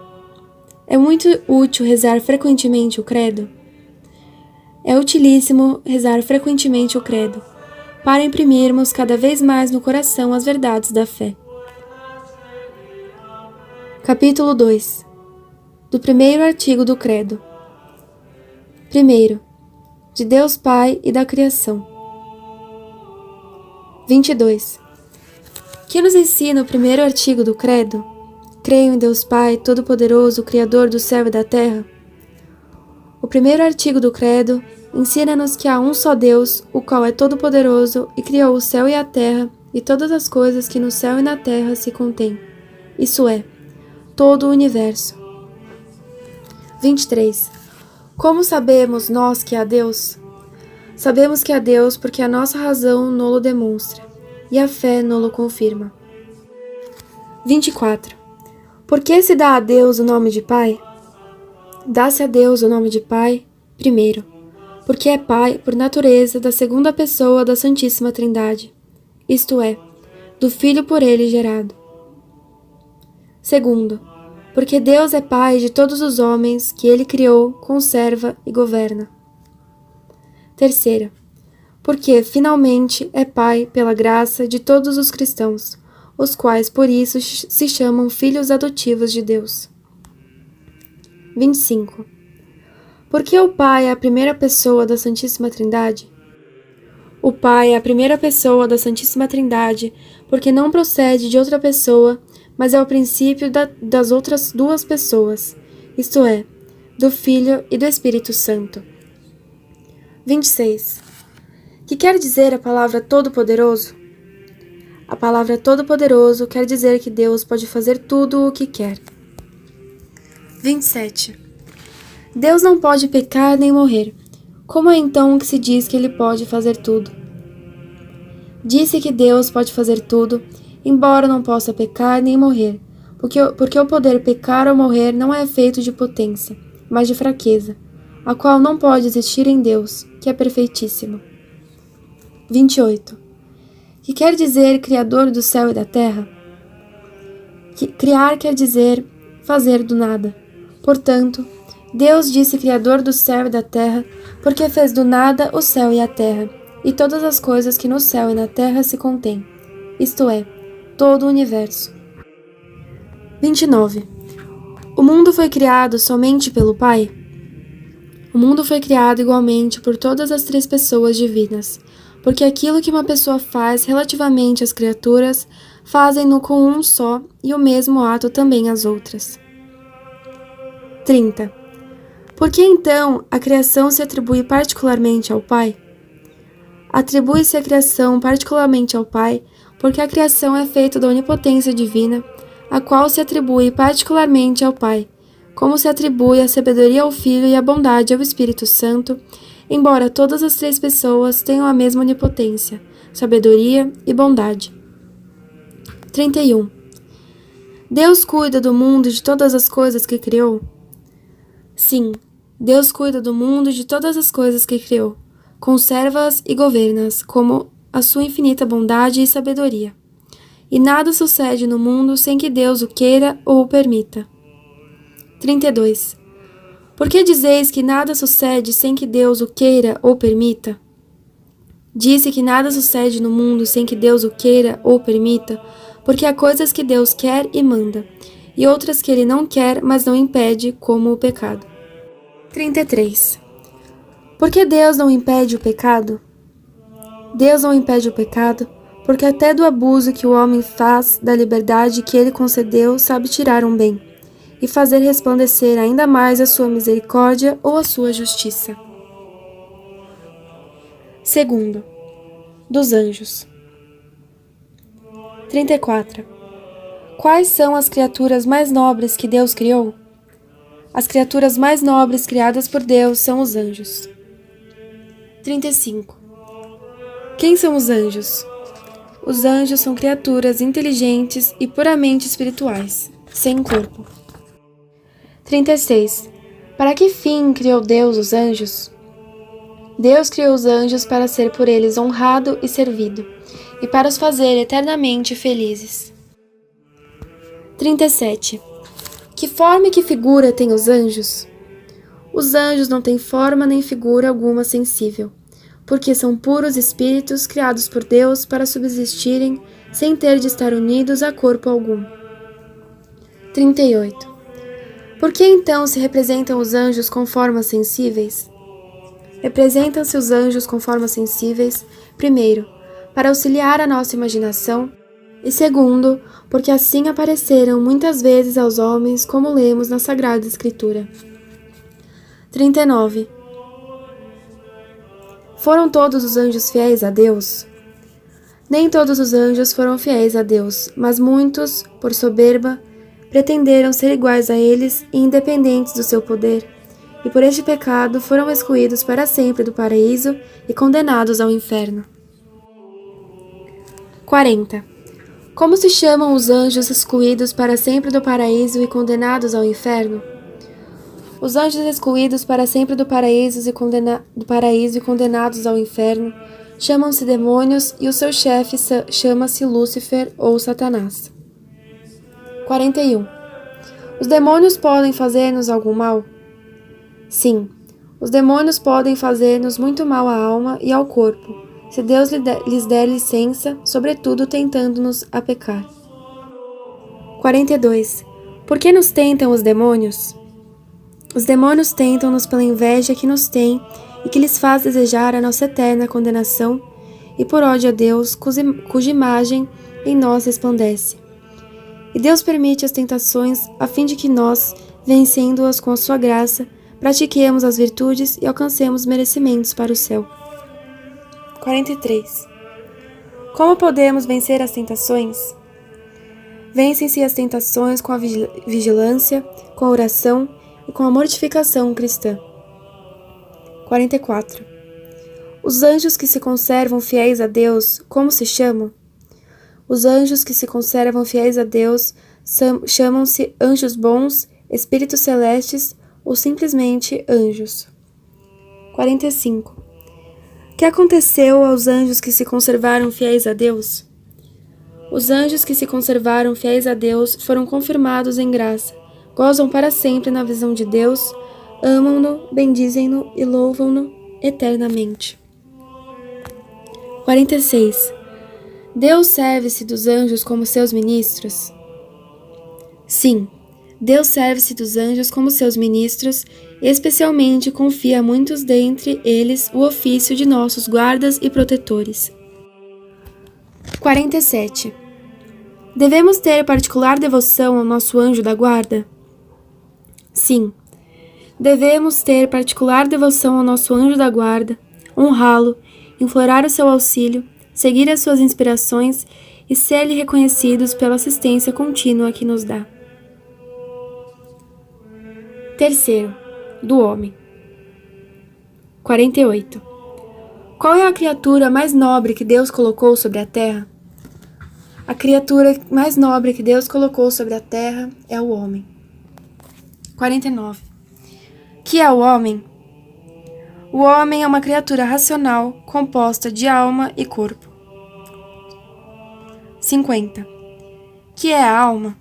É muito útil rezar frequentemente o credo? É utilíssimo rezar frequentemente o credo, para imprimirmos cada vez mais no coração as verdades da fé. Capítulo 2. Do primeiro artigo do credo. 1. De Deus Pai e da criação. 22. Que nos ensina o primeiro artigo do credo? Creio em Deus Pai, Todo-Poderoso, Criador do céu e da terra. O primeiro artigo do credo ensina-nos que há um só Deus, o qual é todo-poderoso e criou o céu e a terra e todas as coisas que no céu e na terra se contêm, isso é, todo o universo. 23. Como sabemos nós que há Deus? Sabemos que há Deus porque a nossa razão nolo demonstra, e a fé nolo confirma. 24. Por que se dá a Deus o nome de Pai? Dá-se a Deus o nome de Pai, primeiro, porque é Pai por natureza da segunda pessoa da Santíssima Trindade, isto é, do Filho por ele gerado. Segundo, porque Deus é Pai de todos os homens que ele criou, conserva e governa. Terceira, porque, finalmente, é Pai pela graça de todos os cristãos, os quais por isso se chamam filhos adotivos de Deus. 25. Porque o Pai é a primeira pessoa da Santíssima Trindade? O Pai é a primeira pessoa da Santíssima Trindade, porque não procede de outra pessoa, mas é o princípio das outras duas pessoas, isto é, do Filho e do Espírito Santo. 26. Que quer dizer a palavra Todo-Poderoso? A palavra Todo-Poderoso quer dizer que Deus pode fazer tudo o que quer. 27. Deus não pode pecar nem morrer. Como é então que se diz que ele pode fazer tudo? Disse que Deus pode fazer tudo, embora não possa pecar nem morrer, porque o poder pecar ou morrer não é feito de potência, mas de fraqueza, a qual não pode existir em Deus, que é perfeitíssimo. 28. Que quer dizer Criador do céu e da terra? Criar quer dizer fazer do nada. Portanto, Deus disse Criador do céu e da terra, porque fez do nada o céu e a terra, e todas as coisas que no céu e na terra se contêm, isto é, todo o universo. 29. O mundo foi criado somente pelo Pai? O mundo foi criado igualmente por todas as três pessoas divinas, porque aquilo que uma pessoa faz relativamente às criaturas, fazem-no com um só e o mesmo ato também as outras. 30. Por que então a criação se atribui particularmente ao Pai? Atribui-se a criação particularmente ao Pai, porque a criação é feita da onipotência divina, a qual se atribui particularmente ao Pai, como se atribui a sabedoria ao Filho e a bondade ao Espírito Santo, embora todas as três pessoas tenham a mesma onipotência, sabedoria e bondade. 31. Deus cuida do mundo e de todas as coisas que criou? Sim, Deus cuida do mundo e de todas as coisas que criou, conserva-as e governa-as, como a sua infinita bondade e sabedoria. E nada sucede no mundo sem que Deus o queira ou o permita. 32. Por que dizeis que nada sucede sem que Deus o queira ou permita? Disse que nada sucede no mundo sem que Deus o queira ou permita, porque há coisas que Deus quer e manda, e outras que ele não quer, mas não impede, como o pecado. 33. Por que Deus não impede o pecado? Deus não impede o pecado, porque até do abuso que o homem faz da liberdade que ele concedeu sabe tirar um bem, e fazer resplandecer ainda mais a sua misericórdia ou a sua justiça. Segundo, dos anjos. 34. Quais são as criaturas mais nobres que Deus criou? As criaturas mais nobres criadas por Deus são os anjos. 35. Quem são os anjos? Os anjos são criaturas inteligentes e puramente espirituais, sem corpo. 36. Para que fim criou Deus os anjos? Deus criou os anjos para ser por eles honrado e servido, e para os fazer eternamente felizes. 37. Que forma e que figura têm os anjos? Os anjos não têm forma nem figura alguma sensível, porque são puros espíritos criados por Deus para subsistirem sem ter de estar unidos a corpo algum. 38. Por que então se representam os anjos com formas sensíveis? Representam-se os anjos com formas sensíveis, primeiro, para auxiliar a nossa imaginação, e segundo, porque assim apareceram muitas vezes aos homens, como lemos na Sagrada Escritura. 39. Foram todos os anjos fiéis a Deus? Nem todos os anjos foram fiéis a Deus, mas muitos, por soberba, pretenderam ser iguais a eles e independentes do seu poder, e por este pecado foram excluídos para sempre do paraíso e condenados ao inferno. 40. Como se chamam os anjos excluídos para sempre do paraíso e condenados ao inferno? Os anjos excluídos para sempre do paraíso e condenados ao inferno chamam-se demônios e o seu chefe chama-se Lúcifer ou Satanás. 41. Os demônios podem fazer-nos algum mal? Sim, os demônios podem fazer-nos muito mal à alma e ao corpo, se Deus lhes der licença, sobretudo tentando-nos a pecar. 42. Por que nos tentam os demônios? Os demônios tentam-nos pela inveja que nos têm e que lhes faz desejar a nossa eterna condenação, e por ódio a Deus, cuja imagem em nós resplandece. E Deus permite as tentações a fim de que nós, vencendo-as com a sua graça, pratiquemos as virtudes e alcancemos merecimentos para o céu. 43. Como podemos vencer as tentações? Vencem-se as tentações com a vigilância, com a oração e com a mortificação cristã. 44. Os anjos que se conservam fiéis a Deus, como se chamam? Os anjos que se conservam fiéis a Deus chamam-se anjos bons, espíritos celestes ou simplesmente anjos. 45. O que aconteceu aos anjos que se conservaram fiéis a Deus? Os anjos que se conservaram fiéis a Deus foram confirmados em graça, gozam para sempre na visão de Deus, amam-no, bendizem-no e louvam-no eternamente. 46. Deus serve-se dos anjos como seus ministros? Sim, Deus serve-se dos anjos como seus ministros e especialmente confia a muitos dentre eles o ofício de nossos guardas e protetores. 47. Devemos ter particular devoção ao nosso anjo da guarda? Sim, devemos ter particular devoção ao nosso anjo da guarda, honrá-lo, implorar o seu auxílio, seguir as suas inspirações e ser-lhe reconhecidos pela assistência contínua que nos dá. Terceiro, do homem. 48. Qual é a criatura mais nobre que Deus colocou sobre a terra? A criatura mais nobre que Deus colocou sobre a terra é o homem. 49. Que é o homem? O homem é uma criatura racional composta de alma e corpo. 50. Que é a alma?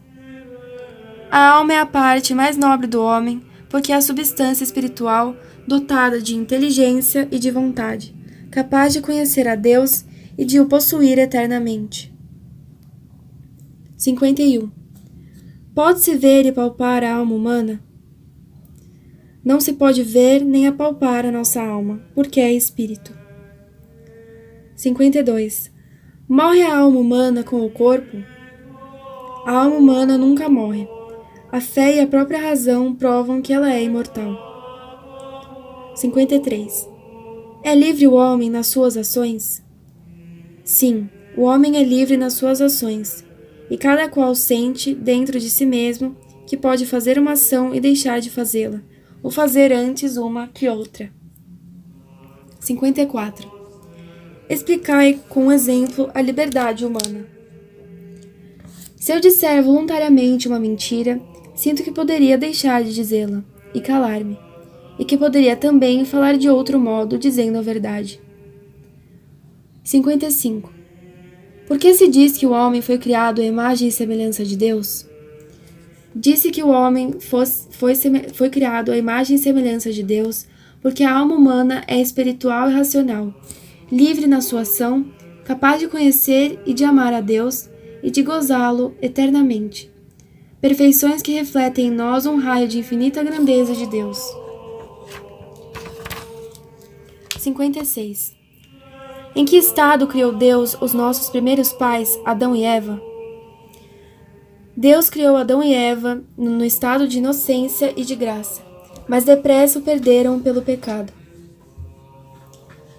A alma é a parte mais nobre do homem, porque é a substância espiritual dotada de inteligência e de vontade, capaz de conhecer a Deus e de o possuir eternamente. 51. Pode-se ver e palpar a alma humana? Não se pode ver nem apalpar a nossa alma, porque é espírito. 52. Morre a alma humana com o corpo? A alma humana nunca morre. A fé e a própria razão provam que ela é imortal. 53. É livre o homem nas suas ações? Sim, o homem é livre nas suas ações, e cada qual sente, dentro de si mesmo, que pode fazer uma ação e deixar de fazê-la, ou fazer antes uma que outra. 54. Explicai com exemplo a liberdade humana. Se eu disser voluntariamente uma mentira, sinto que poderia deixar de dizê-la e calar-me, e que poderia também falar de outro modo dizendo a verdade. 55. Por que se diz que o homem foi criado à imagem e semelhança de Deus? Disse que o homem foi criado à imagem e semelhança de Deus porque a alma humana é espiritual e racional, livre na sua ação, capaz de conhecer e de amar a Deus e de gozá-lo eternamente. Perfeições que refletem em nós um raio de infinita grandeza de Deus. 56. Em que estado criou Deus os nossos primeiros pais, Adão e Eva? Deus criou Adão e Eva no estado de inocência e de graça, mas depressa o perderam pelo pecado.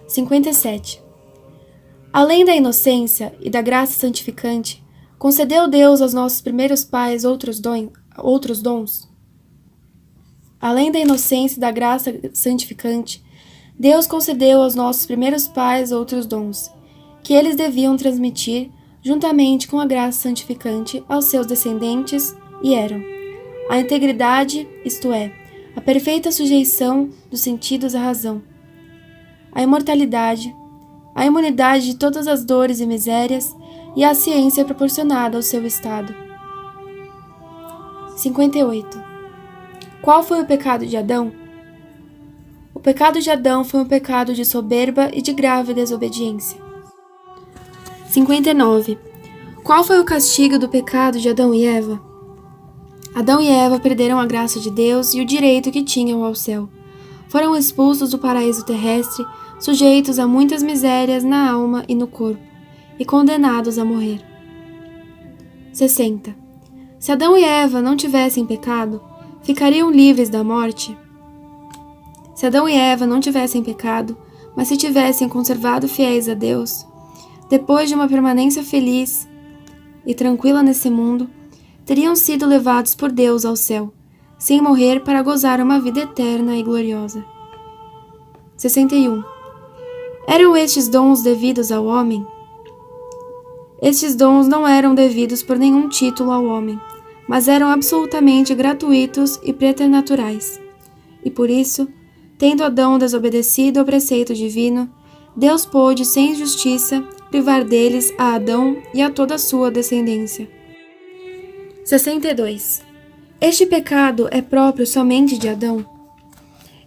57. Além da inocência e da graça santificante, concedeu Deus aos nossos primeiros pais outros dons? Além da inocência e da graça santificante, Deus concedeu aos nossos primeiros pais outros dons, que eles deviam transmitir, juntamente com a graça santificante, aos seus descendentes, e eram a integridade, isto é, a perfeita sujeição dos sentidos à razão, a imortalidade, a imunidade de todas as dores e misérias e a ciência proporcionada ao seu estado. 58. Qual foi o pecado de Adão? O pecado de Adão foi um pecado de soberba e de grave desobediência. 59. Qual foi o castigo do pecado de Adão e Eva? Adão e Eva perderam a graça de Deus e o direito que tinham ao céu. Foram expulsos do paraíso terrestre, sujeitos a muitas misérias na alma e no corpo, e condenados a morrer. 60. Se Adão e Eva não tivessem pecado, ficariam livres da morte? Se Adão e Eva não tivessem pecado, mas se tivessem conservado fiéis a Deus, depois de uma permanência feliz e tranquila nesse mundo, teriam sido levados por Deus ao céu, sem morrer para gozar uma vida eterna e gloriosa. 61. Eram estes dons devidos ao homem? Estes dons não eram devidos por nenhum título ao homem, mas eram absolutamente gratuitos e preternaturais. E por isso, tendo Adão desobedecido ao preceito divino, Deus pôde, sem justiça, privar deles a Adão e a toda a sua descendência. 62. Este pecado é próprio somente de Adão?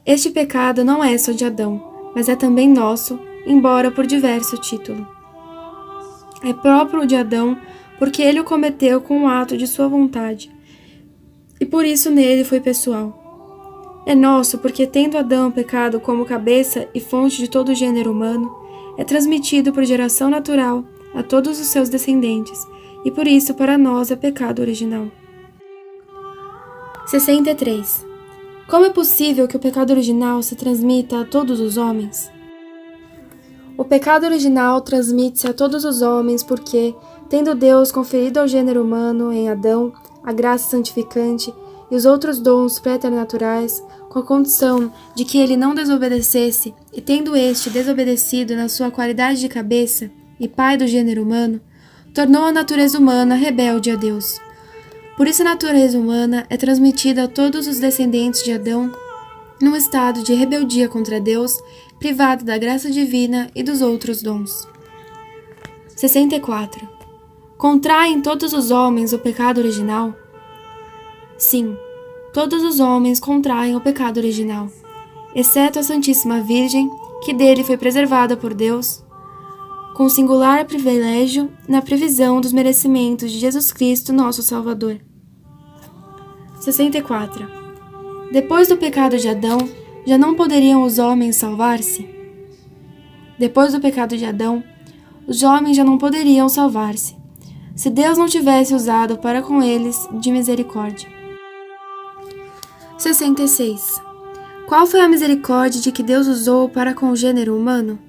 Este pecado não é só de Adão, mas é também nosso, embora por diverso título. É próprio de Adão porque ele o cometeu com o ato de sua vontade, e por isso nele foi pessoal. É nosso porque, tendo Adão o pecado como cabeça e fonte de todo o gênero humano, é transmitido por geração natural a todos os seus descendentes, e por isso para nós é pecado original. 63. Como é possível que o pecado original se transmita a todos os homens? O pecado original transmite-se a todos os homens porque, tendo Deus conferido ao gênero humano em Adão a graça santificante e os outros dons preternaturais, com a condição de que ele não desobedecesse, e tendo este desobedecido na sua qualidade de cabeça e pai do gênero humano, tornou a natureza humana rebelde a Deus. Por isso a natureza humana é transmitida a todos os descendentes de Adão num estado de rebeldia contra Deus, privado da graça divina e dos outros dons. 64. Contraem todos os homens o pecado original? Sim, todos os homens contraem o pecado original, exceto a Santíssima Virgem, que dele foi preservada por Deus, com singular privilégio na previsão dos merecimentos de Jesus Cristo, nosso Salvador. 64. Depois do pecado de Adão, já não poderiam os homens salvar-se? Depois do pecado de Adão, os homens já não poderiam salvar-se, se Deus não tivesse usado para com eles de misericórdia. 66. Qual foi a misericórdia de que Deus usou para com o gênero humano?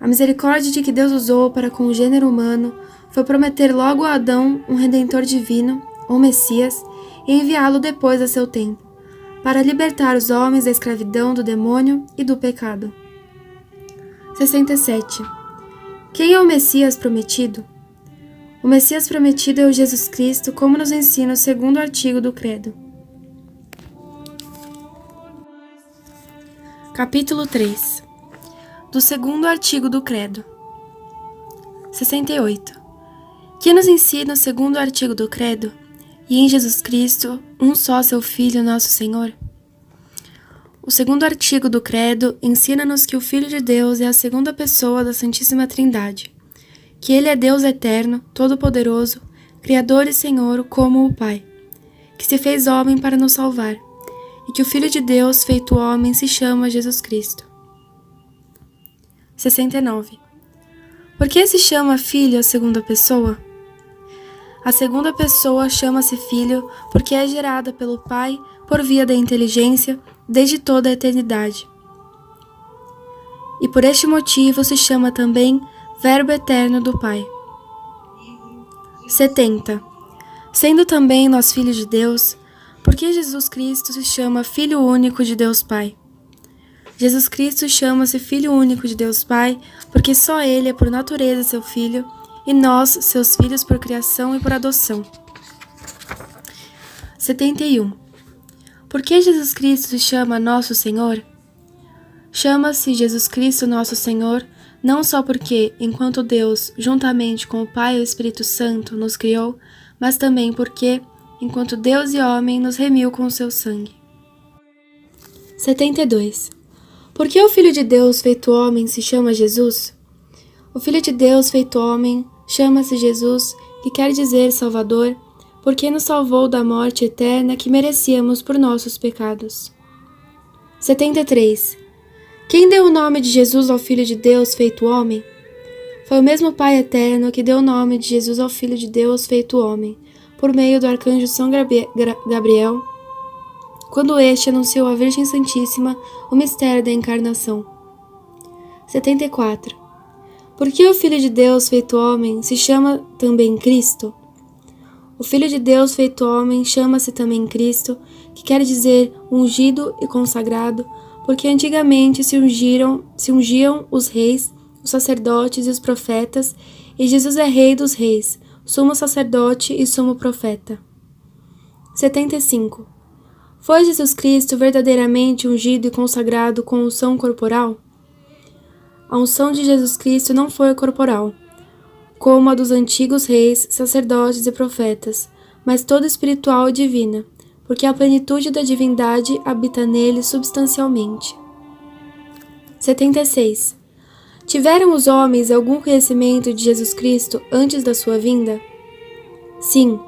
A misericórdia de que Deus usou para com o gênero humano foi prometer logo a Adão um Redentor divino, ou Messias, e enviá-lo depois a seu tempo, para libertar os homens da escravidão do demônio e do pecado. 67. Quem é o Messias prometido? O Messias prometido é o Jesus Cristo, como nos ensina o segundo artigo do Credo. Capítulo 3. Do segundo artigo do Credo. 68. Que nos ensina o segundo artigo do Credo, e em Jesus Cristo, um só seu Filho, nosso Senhor? O segundo artigo do Credo ensina-nos que o Filho de Deus é a segunda pessoa da Santíssima Trindade, que Ele é Deus eterno, todo-poderoso, Criador e Senhor como o Pai, que se fez homem para nos salvar, e que o Filho de Deus, feito homem, se chama Jesus Cristo. 69. Por que se chama Filho a segunda pessoa? A segunda pessoa chama-se Filho porque é gerada pelo Pai por via da inteligência desde toda a eternidade. E por este motivo se chama também Verbo eterno do Pai. 70. Sendo também nós filhos de Deus, por que Jesus Cristo se chama Filho único de Deus Pai? Jesus Cristo chama-se Filho único de Deus Pai porque só Ele é por natureza seu Filho e nós, seus filhos por criação e por adoção. 71. Por que Jesus Cristo se chama Nosso Senhor? Chama-se Jesus Cristo Nosso Senhor não só porque, enquanto Deus, juntamente com o Pai e o Espírito Santo, nos criou, mas também porque, enquanto Deus e homem, nos remiu com o seu sangue. 72. Por que o Filho de Deus feito homem se chama Jesus? O Filho de Deus feito homem chama-se Jesus, que quer dizer Salvador, porque nos salvou da morte eterna que merecíamos por nossos pecados. 73. Quem deu o nome de Jesus ao Filho de Deus feito homem? Foi o mesmo Pai eterno que deu o nome de Jesus ao Filho de Deus feito homem, por meio do arcanjo São Gabriel, quando este anunciou à Virgem Santíssima o mistério da encarnação. 74. Por que o Filho de Deus feito homem se chama também Cristo? O Filho de Deus feito homem chama-se também Cristo, que quer dizer ungido e consagrado, porque antigamente se ungiam os reis, os sacerdotes e os profetas, e Jesus é Rei dos reis, sumo sacerdote e sumo profeta. 75. Foi Jesus Cristo verdadeiramente ungido e consagrado com unção corporal? A unção de Jesus Cristo não foi corporal, como a dos antigos reis, sacerdotes e profetas, mas toda espiritual e divina, porque a plenitude da divindade habita nele substancialmente. 76. Tiveram os homens algum conhecimento de Jesus Cristo antes da sua vinda? Sim,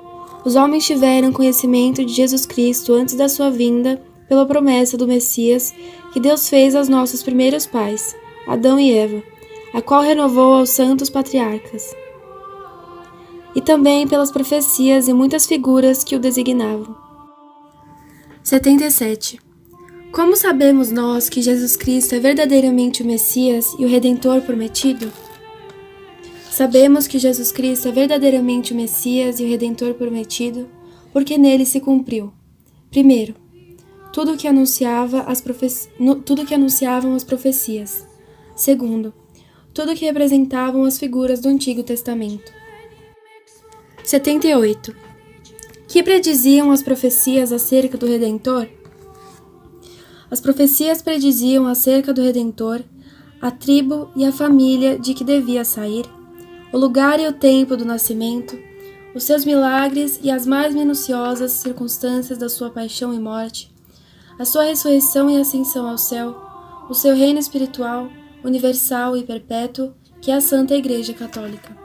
os homens tiveram conhecimento de Jesus Cristo antes da sua vinda pela promessa do Messias que Deus fez aos nossos primeiros pais, Adão e Eva, a qual renovou aos santos patriarcas, e também pelas profecias e muitas figuras que o designavam. 77. Como sabemos nós que Jesus Cristo é verdadeiramente o Messias e o Redentor prometido? Sabemos que Jesus Cristo é verdadeiramente o Messias e o Redentor prometido, porque nele se cumpriu, primeiro, tudo o que anunciavam as profecias. Segundo, tudo o que representavam as figuras do Antigo Testamento. 78. Que prediziam as profecias acerca do Redentor? As profecias prediziam acerca do Redentor a tribo e a família de que devia sair, o lugar e o tempo do nascimento, os seus milagres e as mais minuciosas circunstâncias da sua paixão e morte, a sua ressurreição e ascensão ao céu, o seu reino espiritual, universal e perpétuo, que é a Santa Igreja Católica.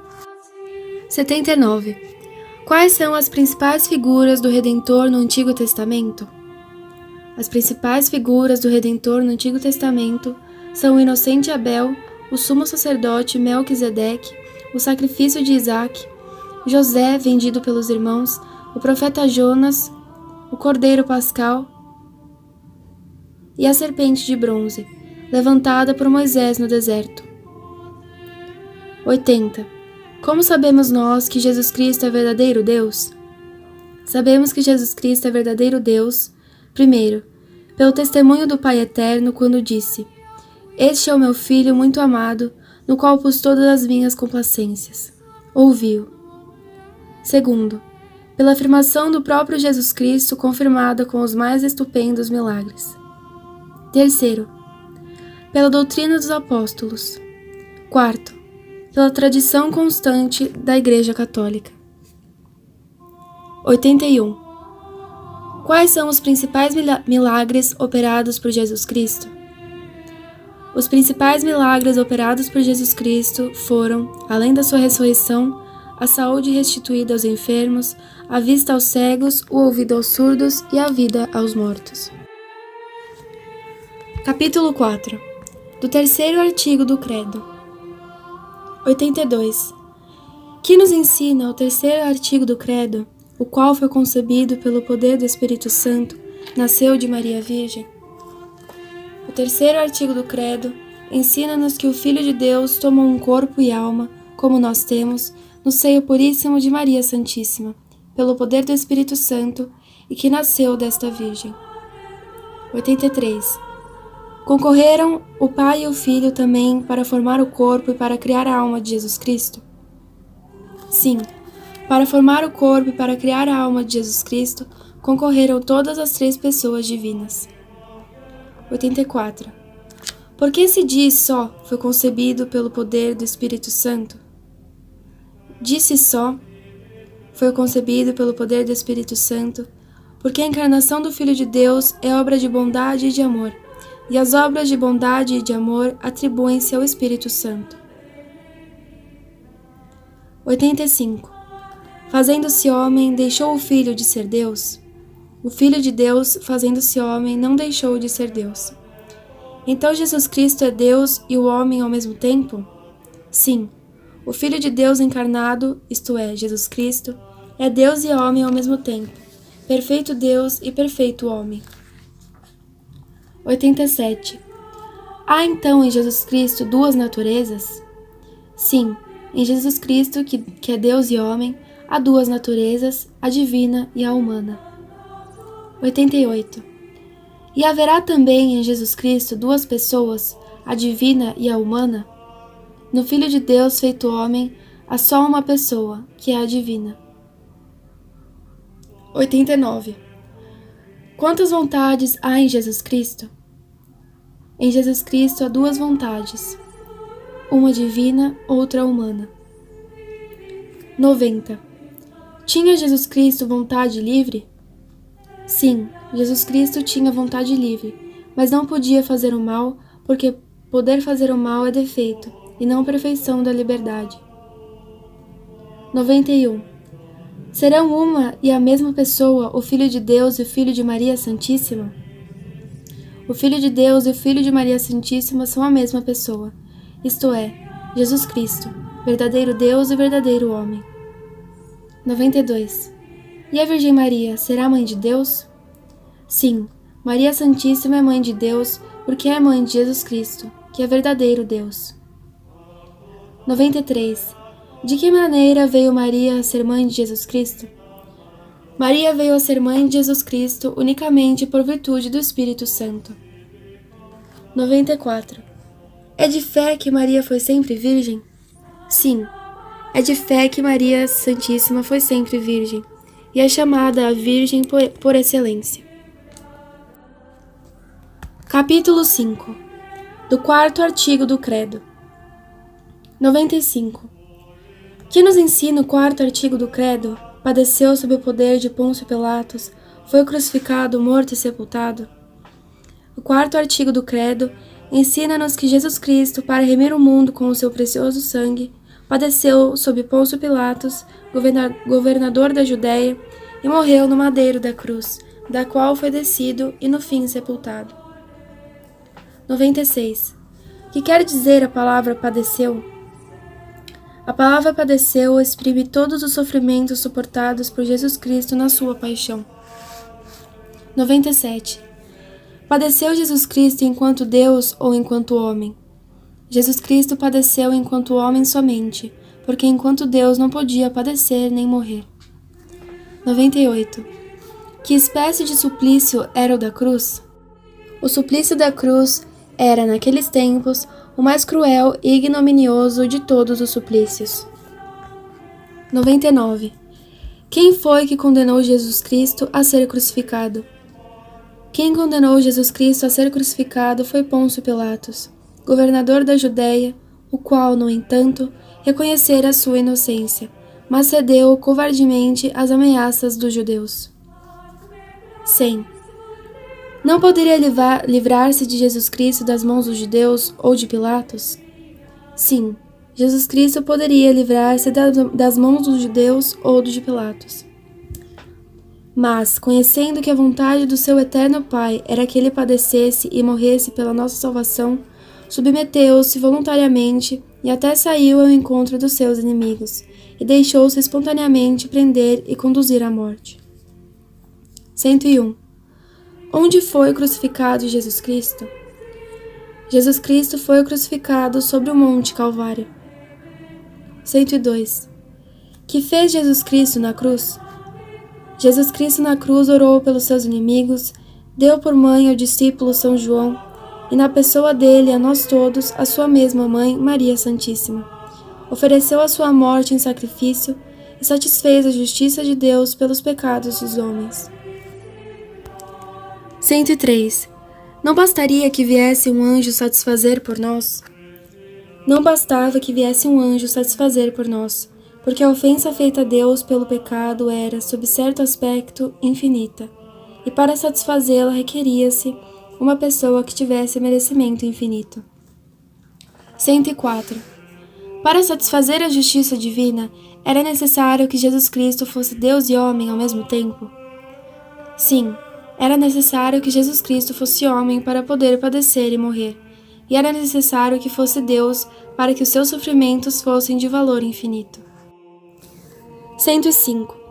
79. Quais são as principais figuras do Redentor no Antigo Testamento? As principais figuras do Redentor no Antigo Testamento são o inocente Abel, o sumo sacerdote Melquisedeque, o sacrifício de Isaque, José vendido pelos irmãos, o profeta Jonas, o cordeiro pascal e a serpente de bronze, levantada por Moisés no deserto. 80. Como sabemos nós que Jesus Cristo é verdadeiro Deus? Sabemos que Jesus Cristo é verdadeiro Deus, primeiro, pelo testemunho do Pai Eterno quando disse: Este é o meu Filho muito amado, no qual pus todas as minhas complacências. Ouviu. Segundo, pela afirmação do próprio Jesus Cristo confirmada com os mais estupendos milagres. Terceiro, pela doutrina dos apóstolos. Quarto, pela tradição constante da Igreja Católica. 81. Quais são os principais milagres operados por Jesus Cristo? Os principais milagres operados por Jesus Cristo foram, além da sua ressurreição, a saúde restituída aos enfermos, a vista aos cegos, o ouvido aos surdos e a vida aos mortos. Capítulo 4. Do terceiro artigo do Credo. 82. Que nos ensina o terceiro artigo do Credo, o qual foi concebido pelo poder do Espírito Santo, nasceu de Maria Virgem? O terceiro artigo do Credo ensina-nos que o Filho de Deus tomou um corpo e alma, como nós temos, no seio puríssimo de Maria Santíssima, pelo poder do Espírito Santo, e que nasceu desta Virgem. 83. Concorreram o Pai e o Filho também para formar o corpo e para criar a alma de Jesus Cristo? Sim, para formar o corpo e para criar a alma de Jesus Cristo, concorreram todas as três pessoas divinas. 84. Por que se diz só foi concebido pelo poder do Espírito Santo? Disse só foi concebido pelo poder do Espírito Santo, porque a encarnação do Filho de Deus é obra de bondade e de amor, e as obras de bondade e de amor atribuem-se ao Espírito Santo. 85. Fazendo-se homem, deixou o Filho de ser Deus? O Filho de Deus, fazendo-se homem, não deixou de ser Deus. Então Jesus Cristo é Deus e o homem ao mesmo tempo? Sim, o Filho de Deus encarnado, isto é, Jesus Cristo, é Deus e homem ao mesmo tempo, perfeito Deus e perfeito homem. 87. Há então em Jesus Cristo duas naturezas? Sim, em Jesus Cristo, que é Deus e homem, há duas naturezas, a divina e a humana. 88. E haverá também em Jesus Cristo duas pessoas, a divina e a humana? No Filho de Deus feito homem, há só uma pessoa, que é a divina. 89. Quantas vontades há em Jesus Cristo? Em Jesus Cristo há duas vontades, uma divina, outra humana. 90. Tinha Jesus Cristo vontade livre? Sim, Jesus Cristo tinha vontade livre, mas não podia fazer o mal, porque poder fazer o mal é defeito, e não perfeição da liberdade. 91. Serão uma e a mesma pessoa o Filho de Deus e o Filho de Maria Santíssima? O Filho de Deus e o Filho de Maria Santíssima são a mesma pessoa, isto é, Jesus Cristo, verdadeiro Deus e verdadeiro homem. 92. E a Virgem Maria será mãe de Deus? Sim, Maria Santíssima é mãe de Deus porque é mãe de Jesus Cristo, que é verdadeiro Deus. 93. De que maneira veio Maria a ser mãe de Jesus Cristo? Maria veio a ser mãe de Jesus Cristo unicamente por virtude do Espírito Santo. 94. É de fé que Maria foi sempre virgem? Sim, É de fé que Maria Santíssima foi sempre virgem, e é chamada a Virgem por excelência. Capítulo 5. Do quarto artigo do Credo. 95. Que nos ensina o quarto artigo do Credo? Padeceu sob o poder de Pôncio Pilatos, foi crucificado, morto e sepultado. O quarto artigo do Credo ensina-nos que Jesus Cristo, para remir o mundo com o seu precioso sangue, padeceu sob Pôncio Pilatos, governador da Judéia, e morreu no madeiro da cruz, da qual foi descido e no fim sepultado. 96. Que quer dizer a palavra padeceu? A palavra padeceu exprime todos os sofrimentos suportados por Jesus Cristo na sua paixão. 97. Padeceu Jesus Cristo enquanto Deus ou enquanto homem? Jesus Cristo padeceu enquanto homem somente, porque enquanto Deus não podia padecer nem morrer. 98. Que espécie de suplício era o da cruz? O suplício da cruz era, naqueles tempos, o mais cruel e ignominioso de todos os suplícios. 99. Quem foi que condenou Jesus Cristo a ser crucificado? Quem condenou Jesus Cristo a ser crucificado foi Pôncio Pilatos, governador da Judéia, o qual, no entanto, reconhecera a sua inocência, mas cedeu covardemente às ameaças dos judeus. 100. Não poderia livrar-se de Jesus Cristo das mãos dos judeus ou de Pilatos? Sim, Jesus Cristo poderia livrar-se das mãos dos judeus ou de Pilatos. Mas, conhecendo que a vontade do seu eterno Pai era que ele padecesse e morresse pela nossa salvação, submeteu-se voluntariamente e até saiu ao encontro dos seus inimigos, e deixou-se espontaneamente prender e conduzir à morte. 101. Onde foi crucificado Jesus Cristo? Jesus Cristo foi crucificado sobre o Monte Calvário. 102. Que fez Jesus Cristo na cruz? Jesus Cristo na cruz orou pelos seus inimigos, deu por mãe ao discípulo São João, e na pessoa dele a nós todos, a sua mesma mãe, Maria Santíssima. Ofereceu a sua morte em sacrifício e satisfez a justiça de Deus pelos pecados dos homens. 103. Não bastaria que viesse um anjo satisfazer por nós? Não bastava que viesse um anjo satisfazer por nós, porque a ofensa feita a Deus pelo pecado era, sob certo aspecto, infinita, e para satisfazê-la requeria-se uma pessoa que tivesse merecimento infinito. 104. Para satisfazer a justiça divina, era necessário que Jesus Cristo fosse Deus e homem ao mesmo tempo? Sim, era necessário que Jesus Cristo fosse homem para poder padecer e morrer, e era necessário que fosse Deus para que os seus sofrimentos fossem de valor infinito. 105.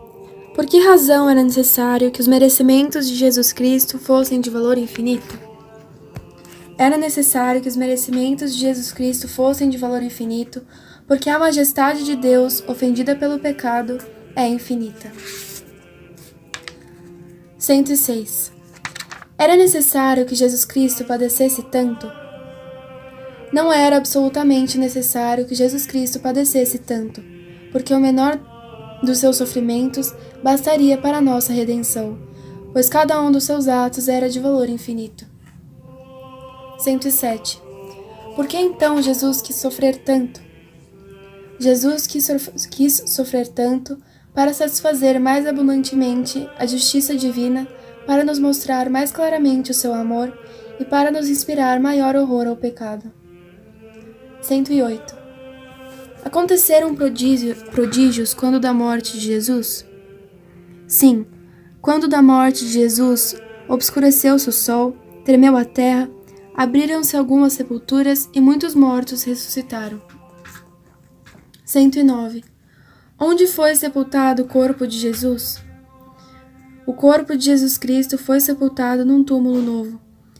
Por que razão era necessário que os merecimentos de Jesus Cristo fossem de valor infinito? Era necessário que os merecimentos de Jesus Cristo fossem de valor infinito, porque a majestade de Deus, ofendida pelo pecado, é infinita. 106. Era necessário que Jesus Cristo padecesse tanto? Não era absolutamente necessário que Jesus Cristo padecesse tanto, porque o menor dos seus sofrimentos bastaria para a nossa redenção, pois cada um dos seus atos era de valor infinito. 107. Por que então Jesus quis sofrer tanto? Jesus quis sofrer tanto para satisfazer mais abundantemente a justiça divina, para nos mostrar mais claramente o seu amor e para nos inspirar maior horror ao pecado. 108. Aconteceram prodígios quando da morte de Jesus? Sim, quando da morte de Jesus obscureceu-se o sol, tremeu a terra, abriram-se algumas sepulturas e muitos mortos ressuscitaram. 109. Onde foi sepultado o corpo de Jesus? O corpo de Jesus Cristo foi sepultado num túmulo novo,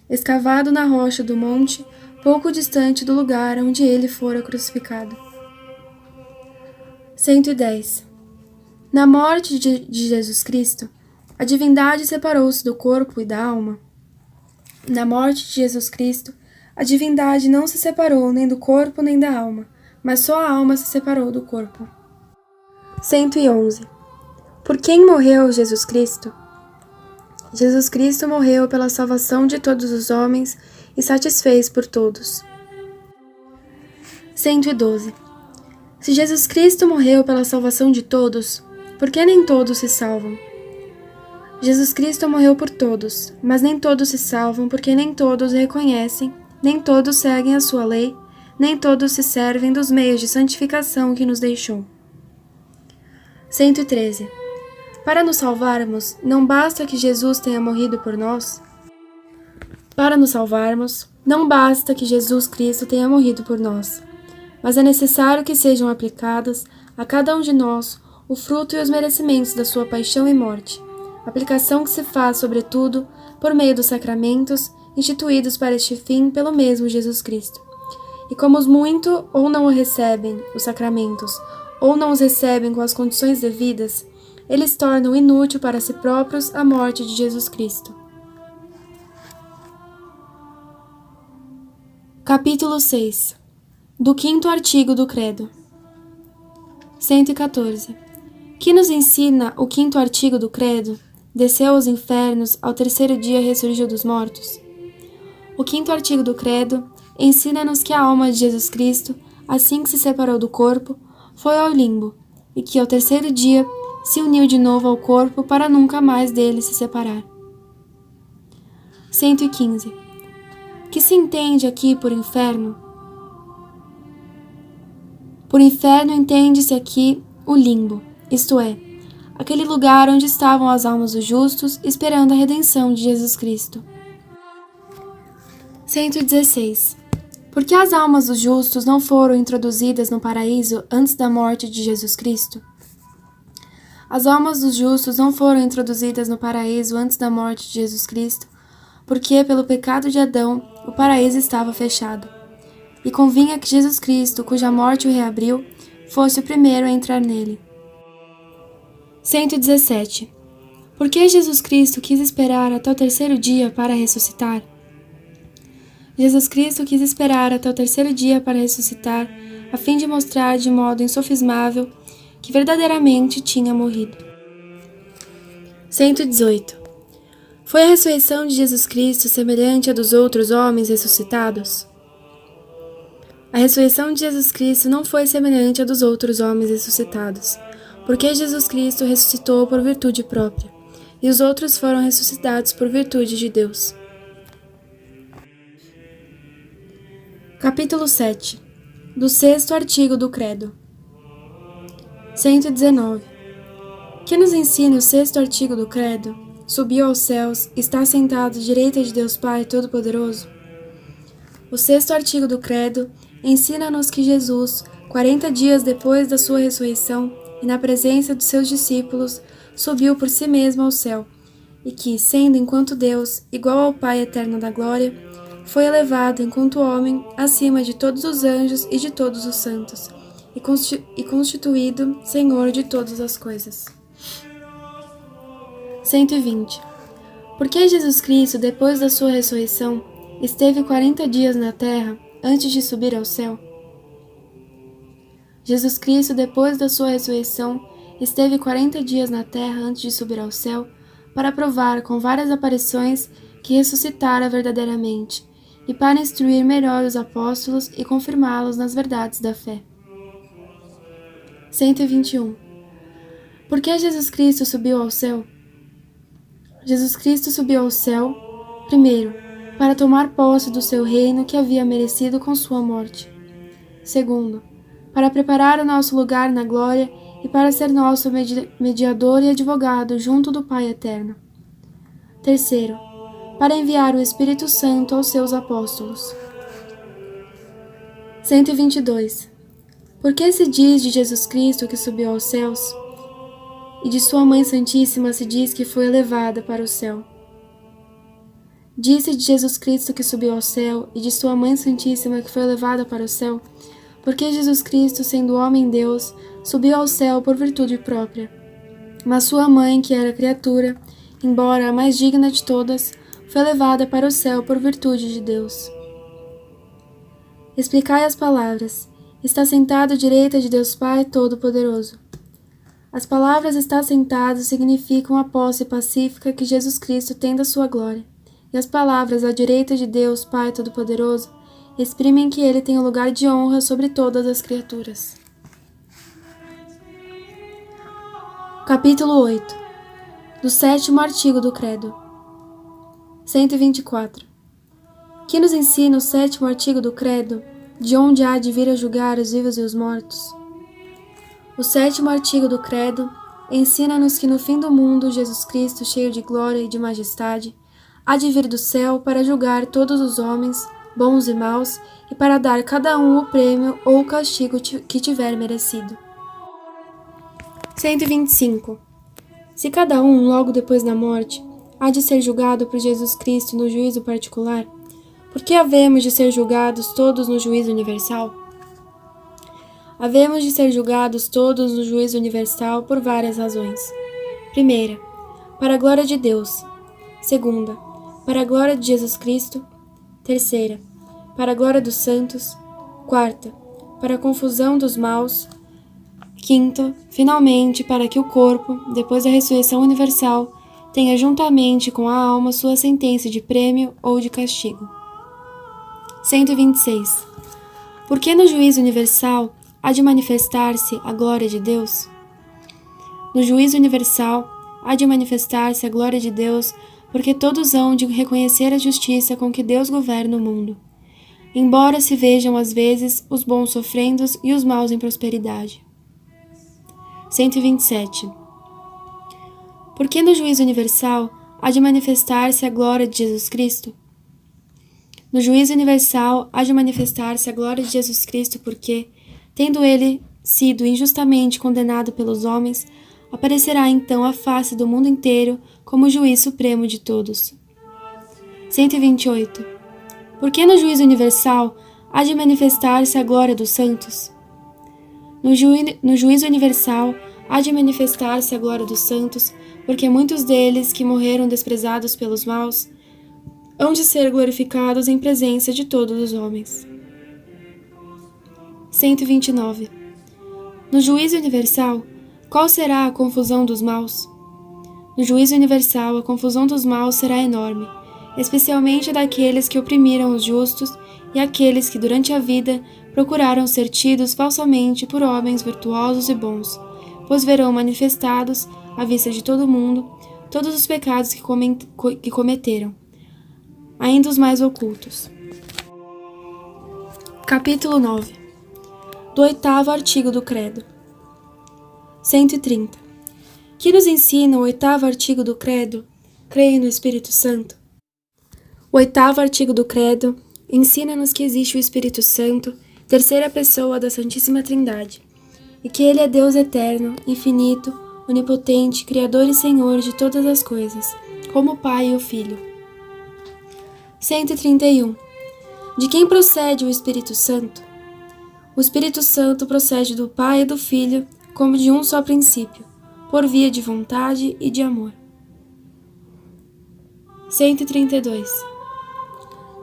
escavado na rocha do monte, pouco distante do lugar onde ele fora crucificado. 110. Na morte de Jesus Cristo, a divindade separou-se do corpo e da alma. Na morte de Jesus Cristo, a divindade não se separou nem do corpo nem da alma, mas só a alma se separou do corpo. 111. Por quem morreu Jesus Cristo? Jesus Cristo morreu pela salvação de todos os homens e satisfez por todos. 112. Se Jesus Cristo morreu pela salvação de todos, por que nem todos se salvam? Jesus Cristo morreu por todos, mas nem todos se salvam porque nem todos reconhecem, nem todos seguem a sua lei, nem todos se servem dos meios de santificação que nos deixou. 113. Para nos salvarmos, não basta que Jesus tenha morrido por nós? Para nos salvarmos, não basta que Jesus Cristo tenha morrido por nós, mas é necessário que sejam aplicadas a cada um de nós o fruto e os merecimentos da sua paixão e morte, aplicação que se faz, sobretudo, por meio dos sacramentos instituídos para este fim pelo mesmo Jesus Cristo. E como os muito ou não recebem os sacramentos, ou não os recebem com as condições devidas, eles tornam inútil para si próprios a morte de Jesus Cristo. Capítulo 6. Do 5º artigo do Credo. 114. Que nos ensina o 5º artigo do Credo? Desceu aos infernos, ao 3º dia ressurgiu dos mortos. O 5º artigo do Credo ensina-nos que a alma de Jesus Cristo, assim que se separou do corpo, foi ao limbo, e que ao 3º dia se uniu de novo ao corpo para nunca mais dele se separar. 115. Que se entende aqui por inferno? Por inferno entende-se aqui o limbo, isto é, aquele lugar onde estavam as almas dos justos esperando a redenção de Jesus Cristo. 116. Por que as almas dos justos não foram introduzidas no paraíso antes da morte de Jesus Cristo? As almas dos justos não foram introduzidas no paraíso antes da morte de Jesus Cristo, porque, pelo pecado de Adão, o paraíso estava fechado. E convinha que Jesus Cristo, cuja morte o reabriu, fosse o primeiro a entrar nele. 117. Por que Jesus Cristo quis esperar até o 3º dia para ressuscitar? Jesus Cristo quis esperar até o 3º dia para ressuscitar, a fim de mostrar de modo insofismável que verdadeiramente tinha morrido. 118. Foi a ressurreição de Jesus Cristo semelhante à dos outros homens ressuscitados? A ressurreição de Jesus Cristo não foi semelhante à dos outros homens ressuscitados, porque Jesus Cristo ressuscitou por virtude própria, e os outros foram ressuscitados por virtude de Deus. Capítulo 7. Do 6º artigo do Credo. 119. Que nos ensina o 6º artigo do Credo? Subiu aos céus, está sentado à direita de Deus Pai Todo-Poderoso. O 6º artigo do Credo ensina-nos que Jesus, 40 dias depois da sua ressurreição e na presença dos seus discípulos, subiu por si mesmo ao céu, e que, sendo enquanto Deus, igual ao Pai eterno da glória, foi elevado enquanto homem acima de todos os anjos e de todos os santos, e constituído Senhor de todas as coisas. 120. Por que Jesus Cristo, depois da sua ressurreição, esteve 40 dias na terra antes de subir ao céu? Jesus Cristo, depois da sua ressurreição, esteve 40 dias na terra antes de subir ao céu, para provar com várias aparições que ressuscitara verdadeiramente, e para instruir melhor os apóstolos e confirmá-los nas verdades da fé. 121. Por que Jesus Cristo subiu ao céu? Jesus Cristo subiu ao céu, primeiro, para tomar posse do seu reino que havia merecido com sua morte. Segundo, para preparar o nosso lugar na glória e para ser nosso mediador e advogado junto do Pai eterno. Terceiro, para enviar o Espírito Santo aos seus apóstolos. 122. Por que se diz de Jesus Cristo que subiu aos céus, e de sua Mãe Santíssima se diz que foi elevada para o céu? Disse de Jesus Cristo que subiu ao céu, e de sua Mãe Santíssima que foi elevada para o céu, porque Jesus Cristo, sendo homem Deus, subiu ao céu por virtude própria. Mas sua mãe, que era criatura, embora a mais digna de todas, foi levada para o céu por virtude de Deus. Explicai as palavras. Está sentado à direita de Deus Pai Todo-Poderoso. As palavras "está sentado" significam a posse pacífica que Jesus Cristo tem da sua glória, e as palavras "à direita de Deus, Pai Todo-Poderoso", exprimem que ele tem o lugar de honra sobre todas as criaturas. Capítulo 8. Do 7º artigo do Credo. 124. Que nos ensina o 7º artigo do Credo, de onde há de vir a julgar os vivos e os mortos? O 7º artigo do Credo ensina-nos que no fim do mundo Jesus Cristo, cheio de glória e de majestade, há de vir do céu para julgar todos os homens, bons e maus, e para dar a cada um o prêmio ou o castigo que tiver merecido. 125. Se cada um, logo depois da morte, há de ser julgado por Jesus Cristo no juízo particular, por que havemos de ser julgados todos no juízo universal? Havemos de ser julgados todos no juízo universal por várias razões. Primeira, para a glória de Deus. Segunda, para a glória de Jesus Cristo. Terceira, para a glória dos santos. Quarta, para a confusão dos maus. Quinta, finalmente, para que o corpo, depois da ressurreição universal, tenha juntamente com a alma sua sentença de prêmio ou de castigo. 126. Por que no juízo universal há de manifestar-se a glória de Deus? No juízo universal há de manifestar-se a glória de Deus, porque todos hão de reconhecer a justiça com que Deus governa o mundo, embora se vejam às vezes os bons sofrendo e os maus em prosperidade. 127. Por que no juízo universal há de manifestar-se a glória de Jesus Cristo? No juízo universal há de manifestar-se a glória de Jesus Cristo porque, tendo ele sido injustamente condenado pelos homens, aparecerá então à face do mundo inteiro como o juiz supremo de todos. 128. Por que no juízo universal há de manifestar-se a glória dos santos? No juízo universal há de manifestar-se a glória dos santos, porque muitos deles que morreram desprezados pelos maus hão de ser glorificados em presença de todos os homens. 129. No juízo universal, qual será a confusão dos maus? No juízo universal, a confusão dos maus será enorme, especialmente daqueles que oprimiram os justos e aqueles que durante a vida procuraram ser tidos falsamente por homens virtuosos e bons, pois verão manifestados, à vista de todo mundo, todos os pecados que cometeram, ainda os mais ocultos. Capítulo 9. Do 8º artigo do Credo. 130. Que nos ensina o 8º artigo do Credo? Creio no Espírito Santo. O 8º artigo do Credo ensina-nos que existe o Espírito Santo, terceira pessoa da Santíssima Trindade, e que ele é Deus eterno, infinito, onipotente, Criador e Senhor de todas as coisas, como o Pai e o Filho. 131. De quem procede o Espírito Santo? O Espírito Santo procede do Pai e do Filho, como de um só princípio, por via de vontade e de amor. 132.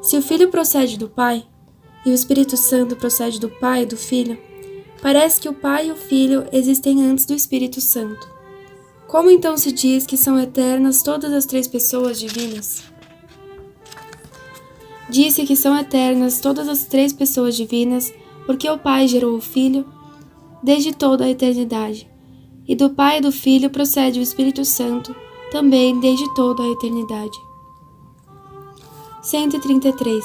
Se o Filho procede do Pai, e o Espírito Santo procede do Pai e do Filho, parece que o Pai e o Filho existem antes do Espírito Santo. Como então se diz que são eternas todas as três pessoas divinas? Disse que são eternas todas as três pessoas divinas, porque o Pai gerou o Filho desde toda a eternidade, e do Pai e do Filho procede o Espírito Santo, também desde toda a eternidade. 133.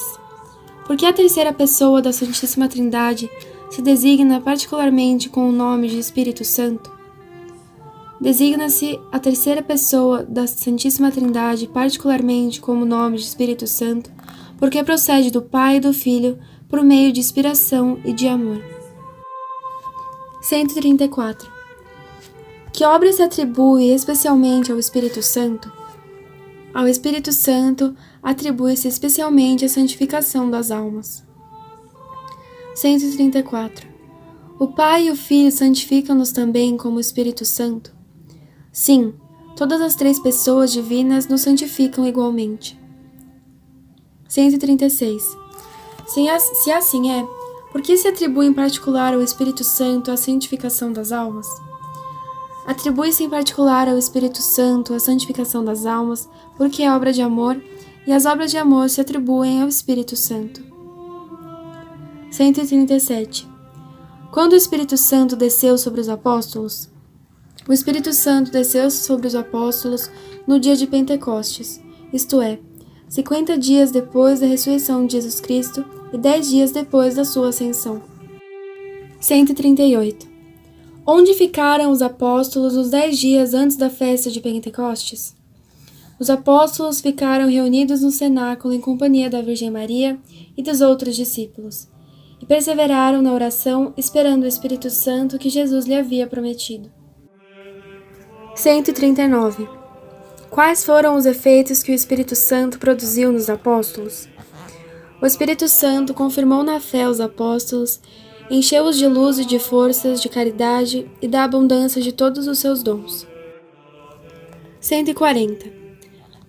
Porque a terceira pessoa da Santíssima Trindade se designa particularmente com o nome de Espírito Santo? Designa-se a terceira pessoa da Santíssima Trindade particularmente com o nome de Espírito Santo, porque procede do Pai e do Filho por meio de inspiração e de amor. 134. Que obra se atribui especialmente ao Espírito Santo? Ao Espírito Santo atribui-se especialmente a santificação das almas. 134. O Pai e o Filho santificam-nos também como o Espírito Santo? Sim, todas as três pessoas divinas nos santificam igualmente. 136. Se assim é, por que se atribui em particular ao Espírito Santo a santificação das almas? Atribui-se em particular ao Espírito Santo a santificação das almas, porque é obra de amor, e as obras de amor se atribuem ao Espírito Santo. 137. Quando o Espírito Santo desceu sobre os apóstolos? O Espírito Santo desceu sobre os apóstolos no dia de Pentecostes, isto é, 50 dias depois da ressurreição de Jesus Cristo e 10 dias depois da sua ascensão. 138. Onde ficaram os apóstolos os 10 dias antes da festa de Pentecostes? Os apóstolos ficaram reunidos no cenáculo em companhia da Virgem Maria e dos outros discípulos, e perseveraram na oração, esperando o Espírito Santo que Jesus lhe havia prometido. 139. Quais foram os efeitos que o Espírito Santo produziu nos apóstolos? O Espírito Santo confirmou na fé os apóstolos, encheu-os de luz e de forças, de caridade e da abundância de todos os seus dons. 140.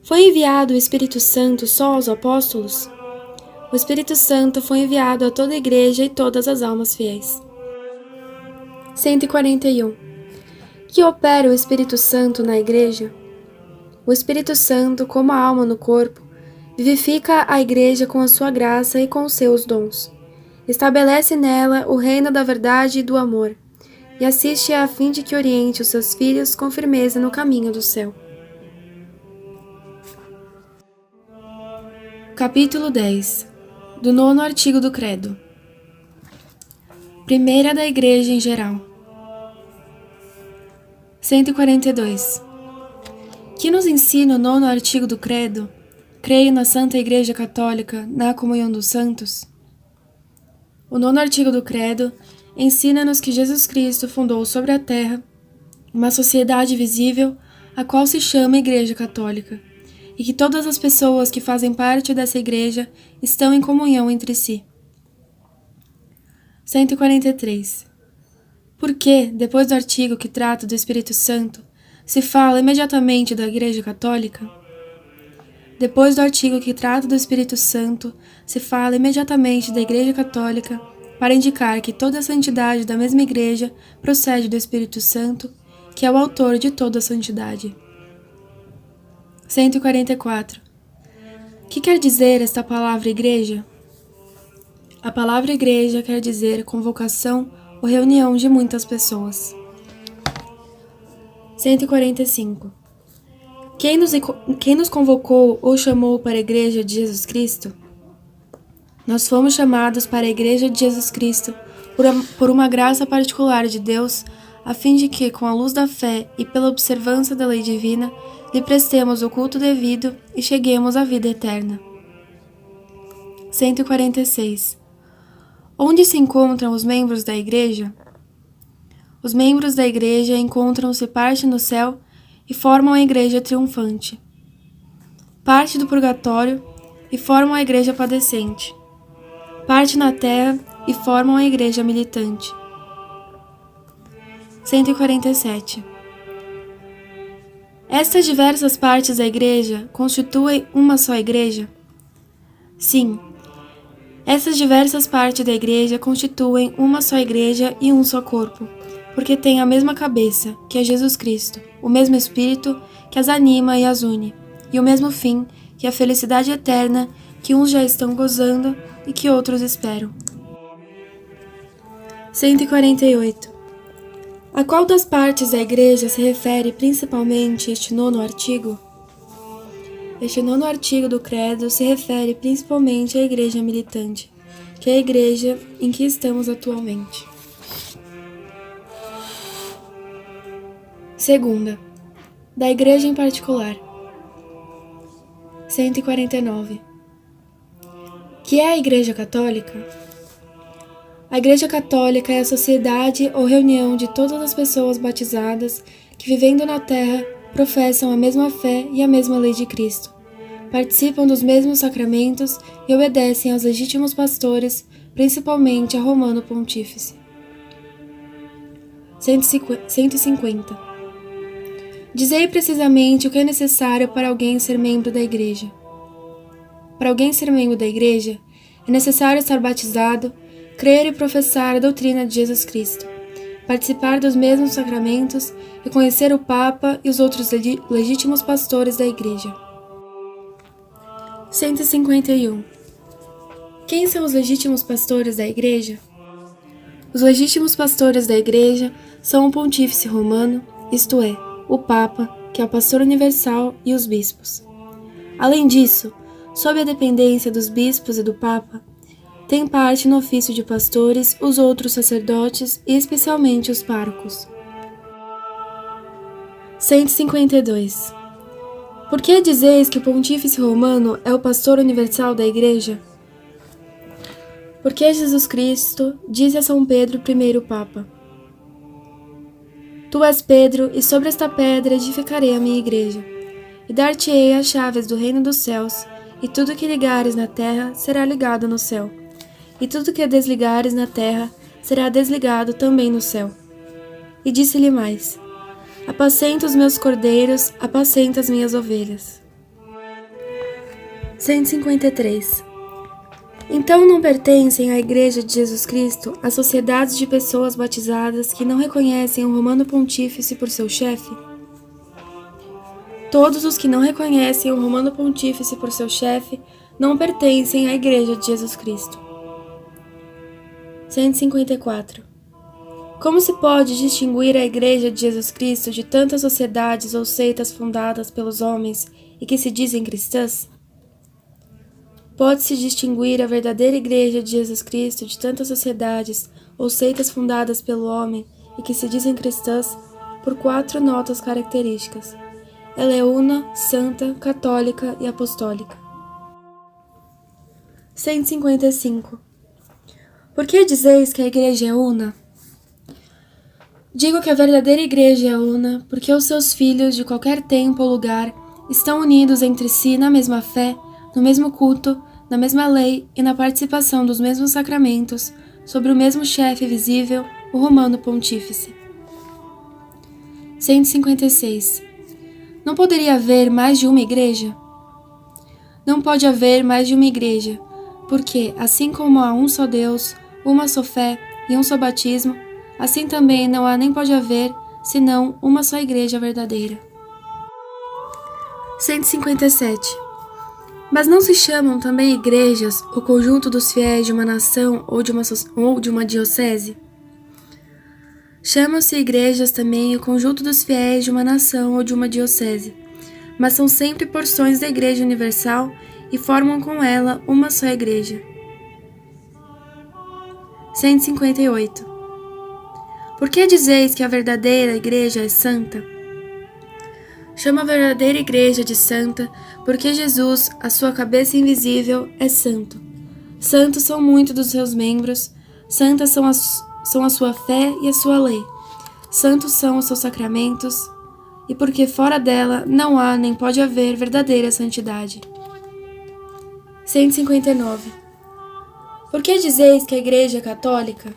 Foi enviado o Espírito Santo só aos apóstolos? O Espírito Santo foi enviado a toda a igreja e todas as almas fiéis. 141. Que opera o Espírito Santo na igreja? O Espírito Santo, como a alma no corpo, vivifica a igreja com a sua graça e com os seus dons. Estabelece nela o reino da verdade e do amor, e assiste-a a fim de que oriente os seus filhos com firmeza no caminho do céu. Capítulo 10. Do 9º artigo do Credo. Primeira da Igreja em geral. 142. Que nos ensina o 9º artigo do Credo? Creio na Santa Igreja Católica, na comunhão dos santos. O 9º artigo do Credo ensina-nos que Jesus Cristo fundou sobre a terra uma sociedade visível, a qual se chama Igreja Católica, e que todas as pessoas que fazem parte dessa igreja estão em comunhão entre si. 143. Por que, depois do artigo que trata do Espírito Santo, se fala imediatamente da Igreja Católica? Depois do artigo que trata do Espírito Santo, se fala imediatamente da Igreja Católica para indicar que toda a santidade da mesma Igreja procede do Espírito Santo, que é o autor de toda a santidade. 144. Que quer dizer esta palavra igreja? A palavra igreja quer dizer convocação ou reunião de muitas pessoas. 145. Quem nos convocou ou chamou para a Igreja de Jesus Cristo? Nós fomos chamados para a Igreja de Jesus Cristo por uma graça particular de Deus, a fim de que, com a luz da fé e pela observância da lei divina, lhe prestemos o culto devido e cheguemos à vida eterna. 146. Onde se encontram os membros da Igreja? Os membros da Igreja encontram-se parte no céu e formam a Igreja triunfante, parte do purgatório e formam a Igreja padecente, parte na terra e formam a Igreja militante. 147. Estas diversas partes da Igreja constituem uma só Igreja? Sim, essas diversas partes da Igreja constituem uma só Igreja e um só corpo, porque têm a mesma cabeça, que é Jesus Cristo, o mesmo Espírito que as anima e as une, e o mesmo fim, que é a felicidade eterna que uns já estão gozando e que outros esperam. 148. A qual das partes da Igreja se refere principalmente este 9º artigo? Este 9º artigo do Credo se refere principalmente à Igreja militante, que é a Igreja em que estamos atualmente. Segunda, da Igreja em particular. 149. Que é a Igreja Católica? A Igreja Católica é a sociedade ou reunião de todas as pessoas batizadas que, vivendo na terra, professam a mesma fé e a mesma lei de Cristo, participam dos mesmos sacramentos e obedecem aos legítimos pastores, principalmente a Romano Pontífice. 150. Dizei precisamente o que é necessário para alguém ser membro da Igreja. Para alguém ser membro da Igreja, é necessário estar batizado, crer e professar a doutrina de Jesus Cristo, participar dos mesmos sacramentos, reconhecer o Papa e os outros legítimos pastores da Igreja. 151. Quem são os legítimos pastores da Igreja? Os legítimos pastores da Igreja são o Pontífice Romano, isto é, o Papa, que é o pastor universal, e os bispos. Além disso, sob a dependência dos bispos e do Papa, tem parte no ofício de pastores os outros sacerdotes e especialmente os párocos. 152. Por que dizeis que o Pontífice Romano é o pastor universal da Igreja? Porque Jesus Cristo disse a São Pedro, primeiro Papa: Tu és Pedro, e sobre esta pedra edificarei a minha Igreja, e dar-te-ei as chaves do reino dos céus, e tudo que ligares na terra será ligado no céu, e tudo que desligares na terra será desligado também no céu. E disse-lhe mais: Apacenta os meus cordeiros, apacenta as minhas ovelhas. 153. Então não pertencem à Igreja de Jesus Cristo as sociedades de pessoas batizadas que não reconhecem o Romano Pontífice por seu chefe? Todos os que não reconhecem o Romano Pontífice por seu chefe não pertencem à Igreja de Jesus Cristo. 154. Como se pode distinguir a Igreja de Jesus Cristo de tantas sociedades ou seitas fundadas pelos homens e que se dizem cristãs? Pode-se distinguir a verdadeira Igreja de Jesus Cristo de tantas sociedades ou seitas fundadas pelo homem e que se dizem cristãs por 4 notas características. Ela é una, santa, católica e apostólica. 155. Por que dizeis que a Igreja é una? Digo que a verdadeira Igreja é una porque os seus filhos de qualquer tempo ou lugar estão unidos entre si na mesma fé, no mesmo culto, na mesma lei e na participação dos mesmos sacramentos, sobre o mesmo chefe visível, o Romano Pontífice. 156. Não poderia haver mais de uma igreja? Não pode haver mais de uma igreja, porque, assim como há um só Deus, uma só fé e um só batismo, assim também não há nem pode haver, senão uma só igreja verdadeira. 157. Mas não se chamam também igrejas o conjunto dos fiéis de uma nação ou de uma diocese? Chamam-se igrejas também o conjunto dos fiéis de uma nação ou de uma diocese, mas são sempre porções da Igreja Universal e formam com ela uma só igreja. 158. Por que dizeis que a verdadeira igreja é santa? Chama a verdadeira igreja de santa porque Jesus, a sua cabeça invisível, é santo. Santos são muitos dos seus membros, santas são a sua fé e a sua lei. Santos são os seus sacramentos, e porque fora dela não há nem pode haver verdadeira santidade. 159. Por que dizeis que a igreja é católica?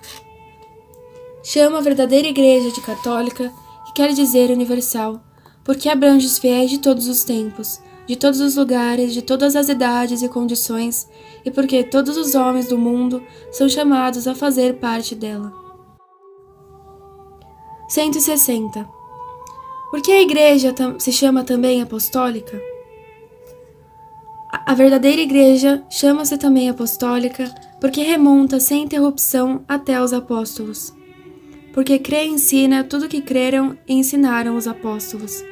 Chama a verdadeira igreja de católica, que quer dizer universal, porque abrange os fiéis de todos os tempos, de todos os lugares, de todas as idades e condições, e porque todos os homens do mundo são chamados a fazer parte dela. 160. Por que a igreja se chama também apostólica? A verdadeira igreja chama-se também apostólica porque remonta sem interrupção até os apóstolos. Porque crê e ensina tudo o que creram e ensinaram os apóstolos,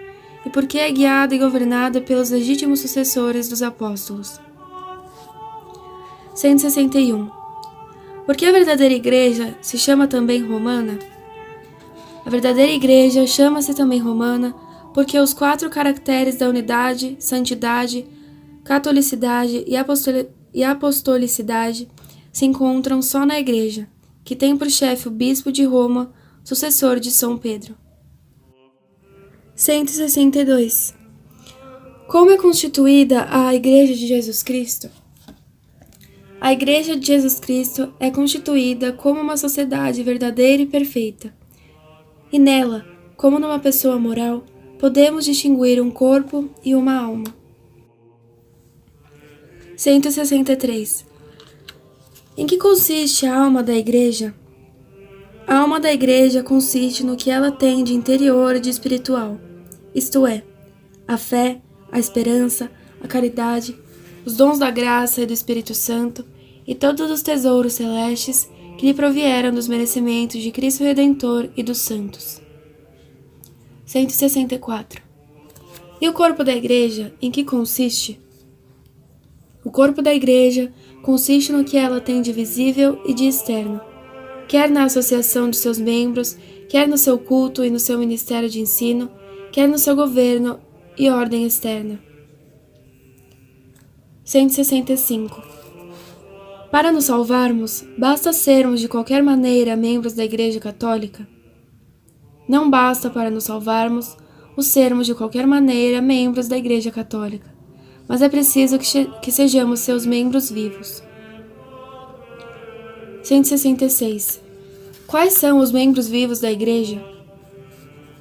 e porque é guiada e governada pelos legítimos sucessores dos apóstolos. 161. Por que a verdadeira igreja se chama também romana? A verdadeira igreja chama-se também romana porque os 4 caracteres da unidade, santidade, catolicidade e apostolicidade se encontram só na igreja, que tem por chefe o bispo de Roma, sucessor de São Pedro. 162. Como é constituída a Igreja de Jesus Cristo? A Igreja de Jesus Cristo é constituída como uma sociedade verdadeira e perfeita. E nela, como numa pessoa moral, podemos distinguir um corpo e uma alma. 163. Em que consiste a alma da Igreja? A alma da igreja consiste no que ela tem de interior e de espiritual, isto é, a fé, a esperança, a caridade, os dons da graça e do Espírito Santo e todos os tesouros celestes que lhe provieram dos merecimentos de Cristo Redentor e dos santos. 164. E o corpo da igreja, em que consiste? O corpo da igreja consiste no que ela tem de visível e de externo, quer na associação de seus membros, quer no seu culto e no seu ministério de ensino, quer no seu governo e ordem externa. 165. Para nos salvarmos, basta sermos de qualquer maneira membros da Igreja Católica? Não basta para nos salvarmos o sermos de qualquer maneira membros da Igreja Católica, mas é preciso que sejamos seus membros vivos. 166. Quais são os membros vivos da Igreja?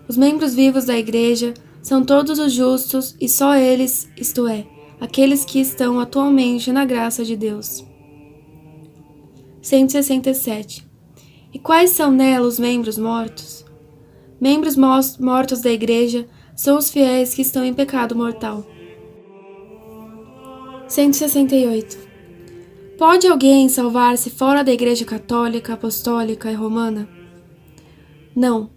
Os membros vivos da Igreja são todos os justos e só eles, isto é, aqueles que estão atualmente na graça de Deus. 167. E quais são nela os membros mortos? Membros mortos da Igreja são os fiéis que estão em pecado mortal. 168. Pode alguém salvar-se fora da Igreja Católica, Apostólica e Romana? Não.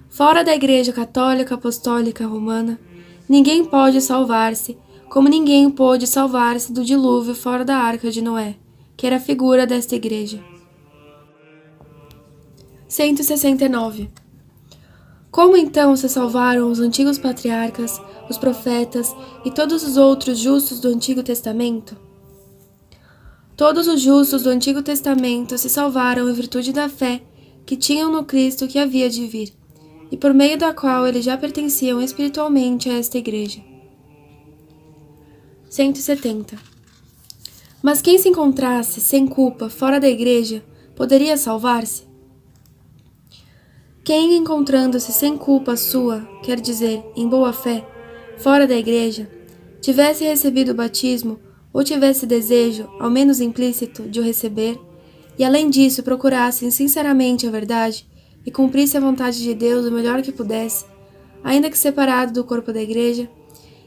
Fora da Igreja Católica, Apostólica e Romana, ninguém pode salvar-se, como ninguém pôde salvar-se do dilúvio fora da Arca de Noé, que era a figura desta Igreja. 169. Como então se salvaram os antigos patriarcas, os profetas e todos os outros justos do Antigo Testamento? Todos os justos do Antigo Testamento se salvaram em virtude da fé que tinham no Cristo que havia de vir, e por meio da qual eles já pertenciam espiritualmente a esta Igreja. 170. Mas quem se encontrasse sem culpa fora da Igreja poderia salvar-se? Quem, encontrando-se sem culpa sua, quer dizer, em boa fé, fora da Igreja, tivesse recebido o batismo ou tivesse desejo, ao menos implícito, de o receber, e além disso procurasse sinceramente a verdade e cumprisse a vontade de Deus o melhor que pudesse, ainda que separado do corpo da Igreja,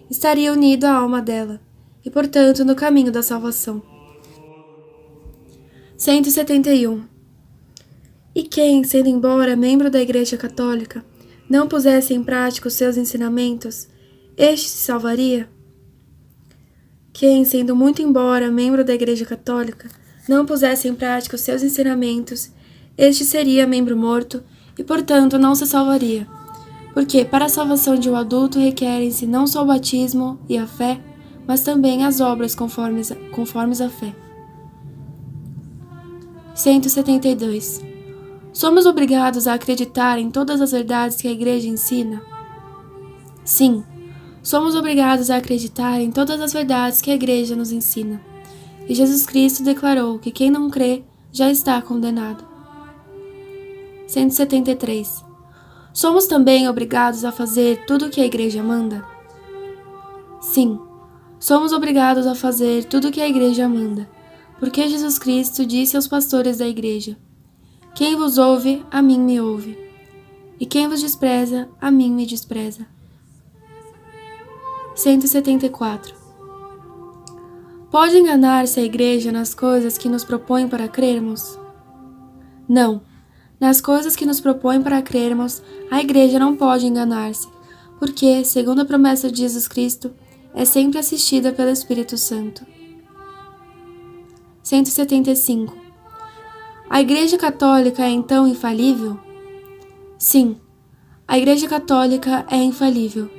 estaria unido à alma dela, e portanto no caminho da salvação. 171. E quem, sendo embora membro da Igreja Católica, não pusesse em prática os seus ensinamentos, este se salvaria? Quem, sendo muito embora membro da Igreja Católica, não pusesse em prática os seus ensinamentos, este seria membro morto e, portanto, não se salvaria. Porque para a salvação de um adulto requerem-se não só o batismo e a fé, mas também as obras conformes à fé. 172. Somos obrigados a acreditar em todas as verdades que a Igreja ensina? Sim, somos obrigados a acreditar em todas as verdades que a Igreja nos ensina. E Jesus Cristo declarou que quem não crê já está condenado. 173. Somos também obrigados a fazer tudo o que a Igreja manda? Sim, somos obrigados a fazer tudo o que a Igreja manda, porque Jesus Cristo disse aos pastores da Igreja: quem vos ouve, a mim me ouve, e quem vos despreza, a mim me despreza. 174. Pode enganar-se a Igreja nas coisas que nos propõe para crermos? Não. Nas coisas que nos propõe para crermos, a Igreja não pode enganar-se, porque, segundo a promessa de Jesus Cristo, é sempre assistida pelo Espírito Santo. 175. A Igreja Católica é então infalível? Sim, a Igreja Católica é infalível.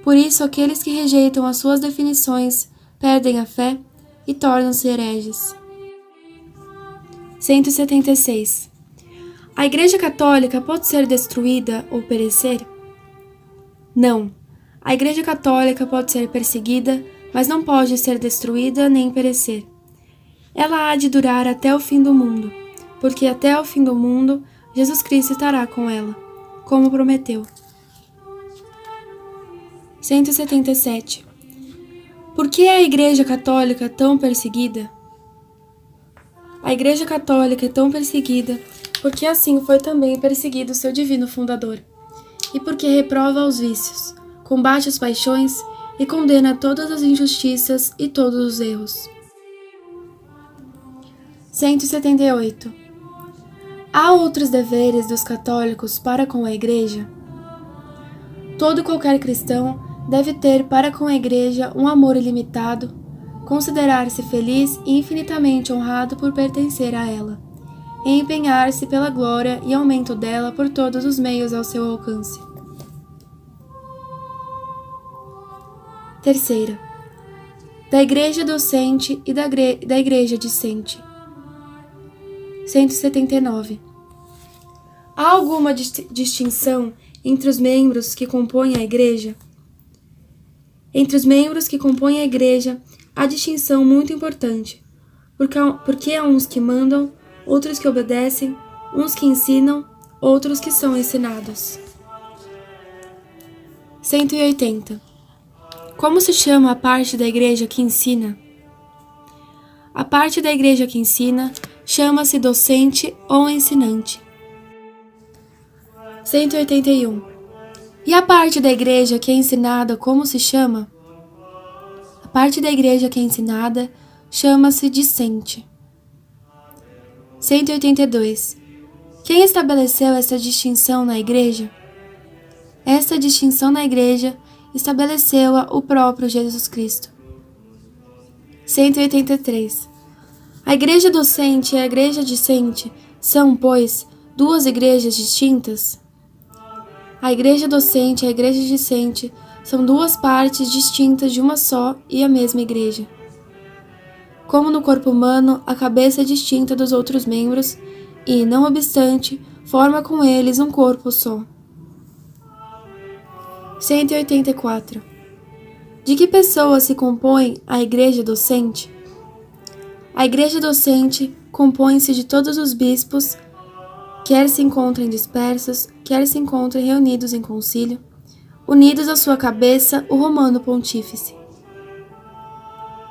Por isso, aqueles que rejeitam as suas definições perdem a fé e tornam-se hereges. 176. A Igreja Católica pode ser destruída ou perecer? Não. A Igreja Católica pode ser perseguida, mas não pode ser destruída nem perecer. Ela há de durar até o fim do mundo, porque até o fim do mundo Jesus Cristo estará com ela, como prometeu. 177. Por que é a Igreja Católica tão perseguida? A Igreja Católica é tão perseguida porque assim foi também perseguido seu divino fundador, e porque reprova os vícios, combate as paixões e condena todas as injustiças e todos os erros. 178. Há outros deveres dos católicos para com a Igreja? Todo qualquer cristão deve ter para com a Igreja um amor ilimitado, considerar-se feliz e infinitamente honrado por pertencer a ela, e empenhar-se pela glória e aumento dela por todos os meios ao seu alcance. Terceira, da Igreja docente e da Igreja discente. 179. Há alguma distinção entre os membros que compõem a Igreja? Entre os membros que compõem a Igreja, há distinção muito importante, porque há uns que mandam, outros que obedecem, uns que ensinam, outros que são ensinados. 180. Como se chama a parte da Igreja que ensina? A parte da Igreja que ensina chama-se docente ou ensinante. 181. E a parte da Igreja que é ensinada como se chama? A parte da Igreja que é ensinada chama-se discente. 182. Quem estabeleceu essa distinção na Igreja? Esta distinção na Igreja estabeleceu-a o próprio Jesus Cristo. 183. A Igreja docente e a Igreja discente são, pois, duas igrejas distintas? A Igreja docente e a Igreja discente são duas partes distintas de uma só e a mesma Igreja. Como no corpo humano, a cabeça é distinta dos outros membros e, não obstante, forma com eles um corpo só. 184. De que pessoas se compõe a Igreja docente? A Igreja docente compõe-se de todos os bispos, quer se encontrem dispersos, quer se encontrem reunidos em concílio, unidos à sua cabeça o Romano Pontífice.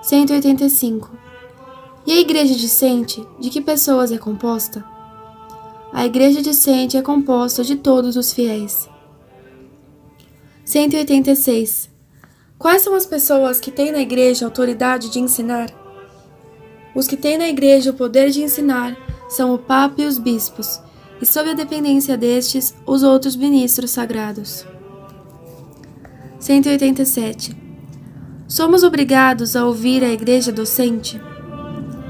185. E a Igreja discente, de que pessoas é composta? A Igreja discente é composta de todos os fiéis. 186. Quais são as pessoas que têm na Igreja a autoridade de ensinar? Os que têm na Igreja o poder de ensinar são o Papa e os bispos, e sob a dependência destes, os outros ministros sagrados. 187. Somos obrigados a ouvir a Igreja docente?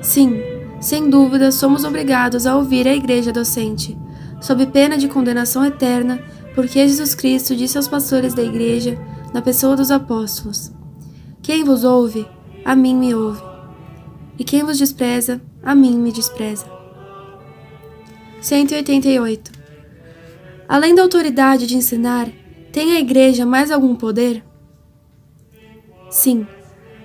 Sim, sem dúvida somos obrigados a ouvir a Igreja docente, sob pena de condenação eterna, porque Jesus Cristo disse aos pastores da Igreja, na pessoa dos apóstolos: Quem vos ouve, a mim me ouve, e quem vos despreza, a mim me despreza. 188. Além da autoridade de ensinar, tem a Igreja mais algum poder? Sim,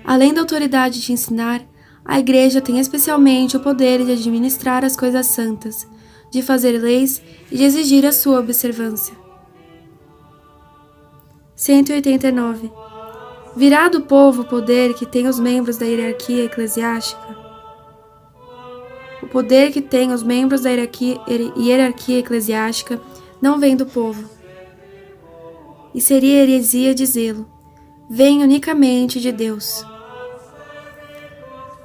além da autoridade de ensinar, a Igreja tem especialmente o poder de administrar as coisas santas, de fazer leis e de exigir a sua observância. 189. Virá do povo o poder que tem os membros da hierarquia eclesiástica? O poder que tem os membros da hierarquia eclesiástica não vem do povo. E seria heresia dizê-lo: vem unicamente de Deus.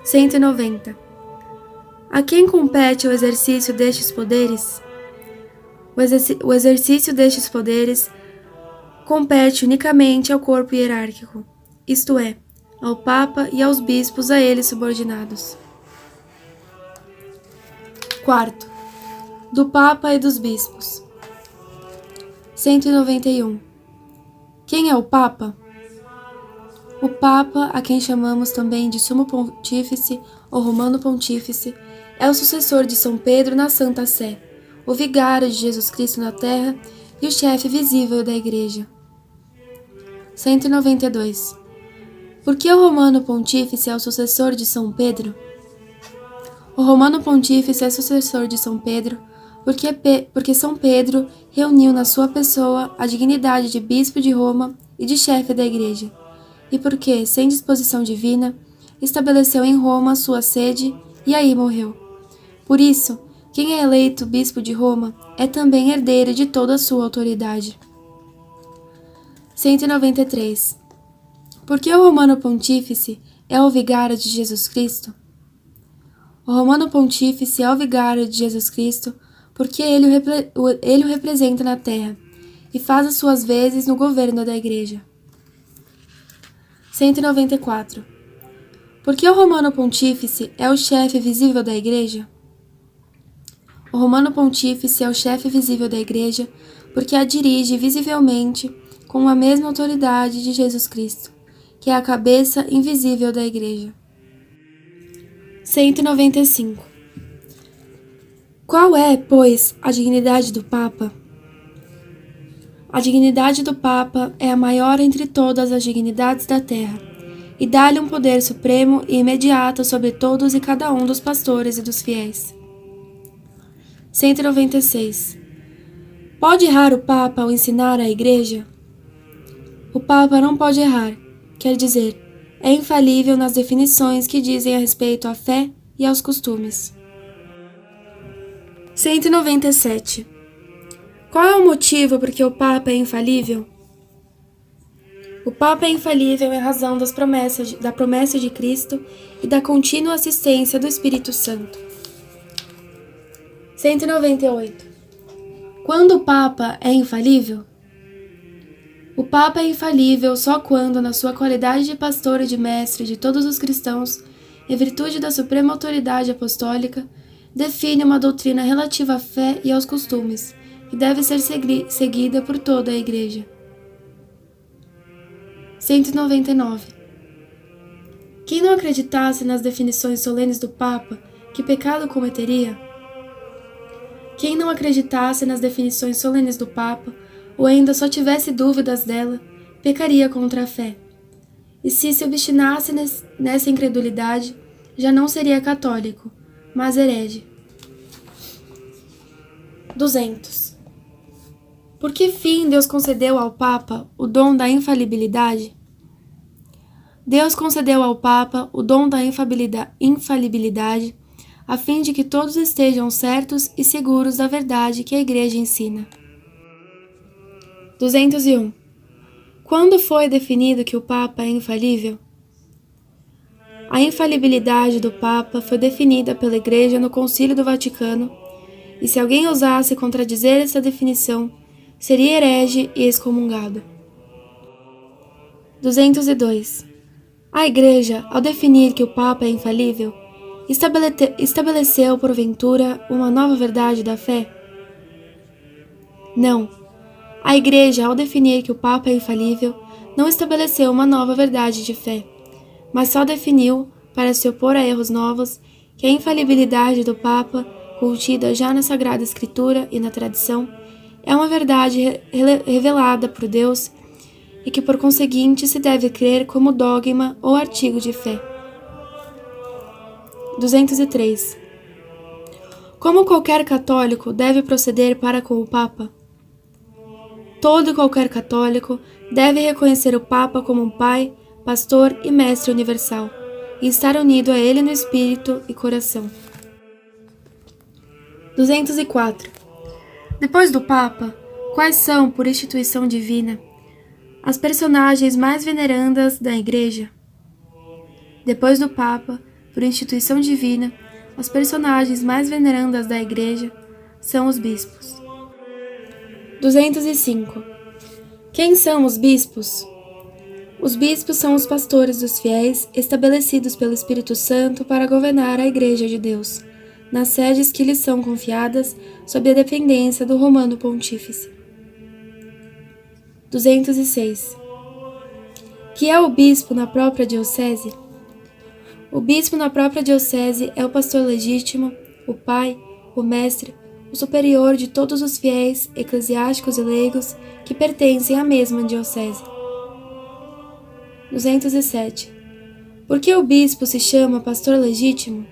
190. A quem compete o exercício destes poderes? O exercício destes poderes compete unicamente ao corpo hierárquico, isto é, ao Papa e aos bispos a ele subordinados. Quarto, do Papa e dos bispos. 191. Quem é o Papa? O Papa, a quem chamamos também de Sumo Pontífice ou Romano Pontífice, é o sucessor de São Pedro na Santa Sé, o vigário de Jesus Cristo na terra e o chefe visível da Igreja. 192. Por que o Romano Pontífice é o sucessor de São Pedro? O Romano Pontífice é sucessor de São Pedro porque São Pedro reuniu na sua pessoa a dignidade de bispo de Roma e de chefe da Igreja, e porque, sem disposição divina, estabeleceu em Roma sua sede e aí morreu. Por isso, Quem é eleito bispo de Roma é também herdeiro de toda a sua autoridade. 193. Porque o Romano Pontífice é o vigário de Jesus Cristo? O Romano Pontífice é o vigário de Jesus Cristo porque ele o representa na terra e faz as suas vezes no governo da Igreja. 194. Porque o Romano Pontífice é o chefe visível da Igreja? O Romano Pontífice é o chefe visível da Igreja porque a dirige visivelmente com a mesma autoridade de Jesus Cristo, que é a cabeça invisível da Igreja. 195. Qual é, pois, a dignidade do Papa? A dignidade do Papa é a maior entre todas as dignidades da terra, e dá-lhe um poder supremo e imediato sobre todos e cada um dos pastores e dos fiéis. 196. Pode errar o Papa ao ensinar a Igreja? O Papa não pode errar, quer dizer, é infalível nas definições que dizem a respeito à fé e aos costumes. 197. Qual é o motivo por que o Papa é infalível? O Papa é infalível em razão da promessa de Cristo e da contínua assistência do Espírito Santo. 198. Quando o Papa é infalível? O Papa é infalível só quando, na sua qualidade de pastor e de mestre de todos os cristãos, em virtude da suprema autoridade apostólica, define uma doutrina relativa à fé e aos costumes, que deve ser seguida por toda a Igreja. 199. Quem não acreditasse nas definições solenes do Papa, que pecado cometeria? Quem não acreditasse nas definições solenes do Papa, ou ainda só tivesse dúvidas dela, pecaria contra a fé. E se obstinasse nessa incredulidade, já não seria católico, mas herege. 200. Por que fim Deus concedeu ao Papa o dom da infalibilidade? Deus concedeu ao Papa o dom da infalibilidade, a fim de que todos estejam certos e seguros da verdade que a Igreja ensina. 201. Quando foi definido que o Papa é infalível? A infalibilidade do Papa foi definida pela Igreja no Concílio do Vaticano, e se alguém ousasse contradizer essa definição, seria herege e excomungado. 202. A Igreja, ao definir que o Papa é infalível, estabeleceu, porventura, uma nova verdade da fé? Não. A Igreja, ao definir que o Papa é infalível, não estabeleceu uma nova verdade de fé, mas só definiu, para se opor a erros novos, que a infalibilidade do Papa, contida já na Sagrada Escritura e na tradição, é uma verdade revelada por Deus e que, por conseguinte, se deve crer como dogma ou artigo de fé. 203. Como qualquer católico deve proceder para com o Papa? Todo e qualquer católico deve reconhecer o Papa como um pai, pastor e mestre universal, e estar unido a ele no espírito e coração. 204. Depois do Papa, quais são, por instituição divina, as personagens mais venerandas da Igreja? Depois do Papa, por instituição divina, as personagens mais venerandas da Igreja são os bispos. 205. Quem são os bispos? Os bispos são os pastores dos fiéis estabelecidos pelo Espírito Santo para governar a Igreja de Deus, nas sedes que lhes são confiadas sob a dependência do Romano Pontífice. 206. Que é o bispo na própria diocese? O bispo na própria diocese é o pastor legítimo, o pai, o mestre, o superior de todos os fiéis, eclesiásticos e leigos que pertencem à mesma diocese. 207. Por que o bispo se chama pastor legítimo?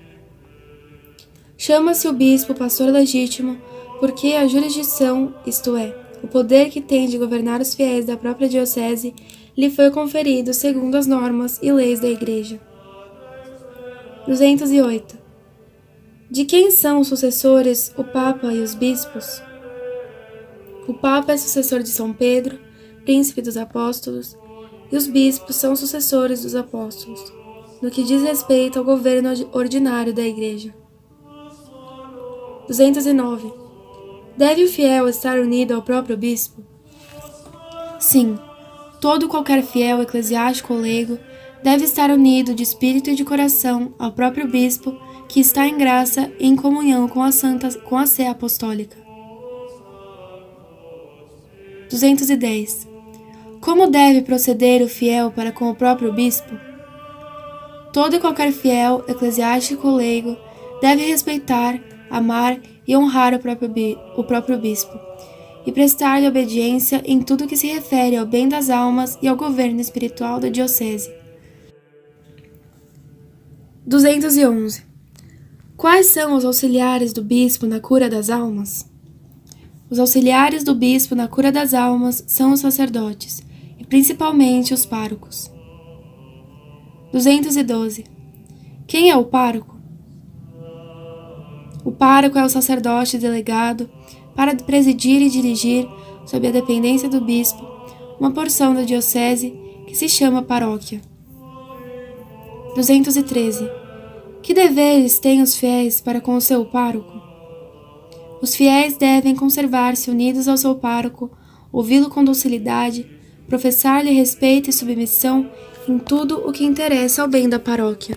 Chama-se o bispo pastor legítimo porque a jurisdição, isto é, o poder que tem de governar os fiéis da própria diocese, lhe foi conferido segundo as normas e leis da Igreja. 208. De quem são os sucessores o Papa e os bispos? O Papa é sucessor de São Pedro, príncipe dos apóstolos, e os bispos são sucessores dos apóstolos, no que diz respeito ao governo ordinário da Igreja. 209. Deve o fiel estar unido ao próprio bispo? Sim, todo qualquer fiel, eclesiástico ou leigo, deve estar unido de espírito e de coração ao próprio bispo, que está em graça e em comunhão com a Sé Apostólica. 210. Como deve proceder o fiel para com o próprio bispo? Todo e qualquer fiel, eclesiástico ou leigo, deve respeitar, amar e honrar o próprio bispo, e prestar-lhe obediência em tudo que se refere ao bem das almas e ao governo espiritual da diocese. 211. Quais são os auxiliares do bispo na cura das almas? Os auxiliares do bispo na cura das almas são os sacerdotes, e principalmente os párocos. 212. Quem é o pároco? O pároco é o sacerdote delegado para presidir e dirigir, sob a dependência do bispo, uma porção da diocese que se chama paróquia. 213. Que deveres têm os fiéis para com o seu pároco? Os fiéis devem conservar-se unidos ao seu pároco, ouvi-lo com docilidade, professar-lhe respeito e submissão em tudo o que interessa ao bem da paróquia.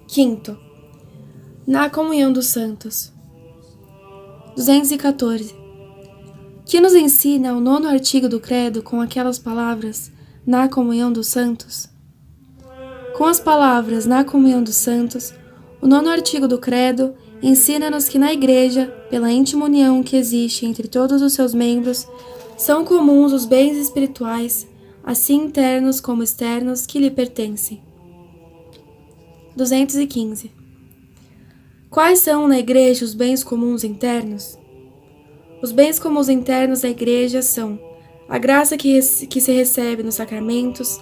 Quinto, na comunhão dos santos. 214. Que nos ensina o 9º artigo do credo com aquelas palavras, na comunhão dos santos? Com as palavras na comunhão dos santos, o 9º artigo do credo ensina-nos que na Igreja, pela íntima união que existe entre todos os seus membros, são comuns os bens espirituais, assim internos como externos, que lhe pertencem. 215. Quais são na Igreja os bens comuns internos? Os bens comuns internos da Igreja são a graça que se recebe nos sacramentos,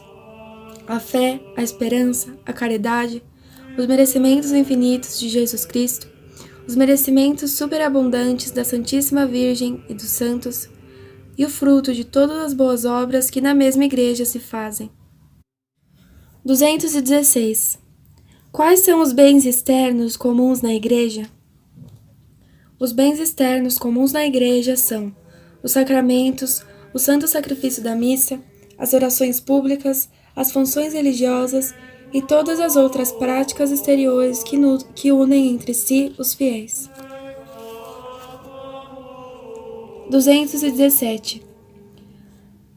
a fé, a esperança, a caridade, os merecimentos infinitos de Jesus Cristo, os merecimentos superabundantes da Santíssima Virgem e dos santos, e o fruto de todas as boas obras que na mesma Igreja se fazem. 216. Quais são os bens externos comuns na Igreja? Os bens externos comuns na Igreja são os sacramentos, o santo sacrifício da missa, as orações públicas, as funções religiosas e todas as outras práticas exteriores que unem entre si os fiéis. 217.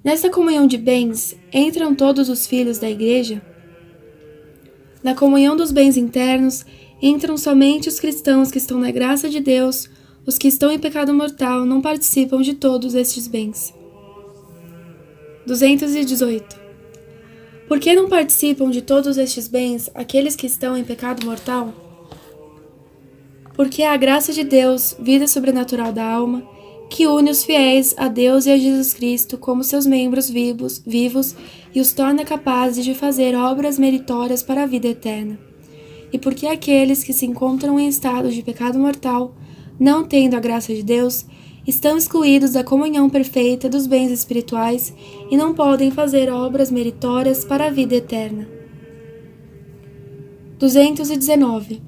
Nesta comunhão de bens entram todos os filhos da Igreja? Na comunhão dos bens internos entram somente os cristãos que estão na graça de Deus, os que estão em pecado mortal não participam de todos estes bens. 218. Por que não participam de todos estes bens aqueles que estão em pecado mortal? Porque é a graça de Deus, vida sobrenatural da alma, que une os fiéis a Deus e a Jesus Cristo como seus membros vivos e os torna capazes de fazer obras meritórias para a vida eterna. E porque aqueles que se encontram em estado de pecado mortal, não tendo a graça de Deus, estão excluídos da comunhão perfeita dos bens espirituais e não podem fazer obras meritórias para a vida eterna. 219.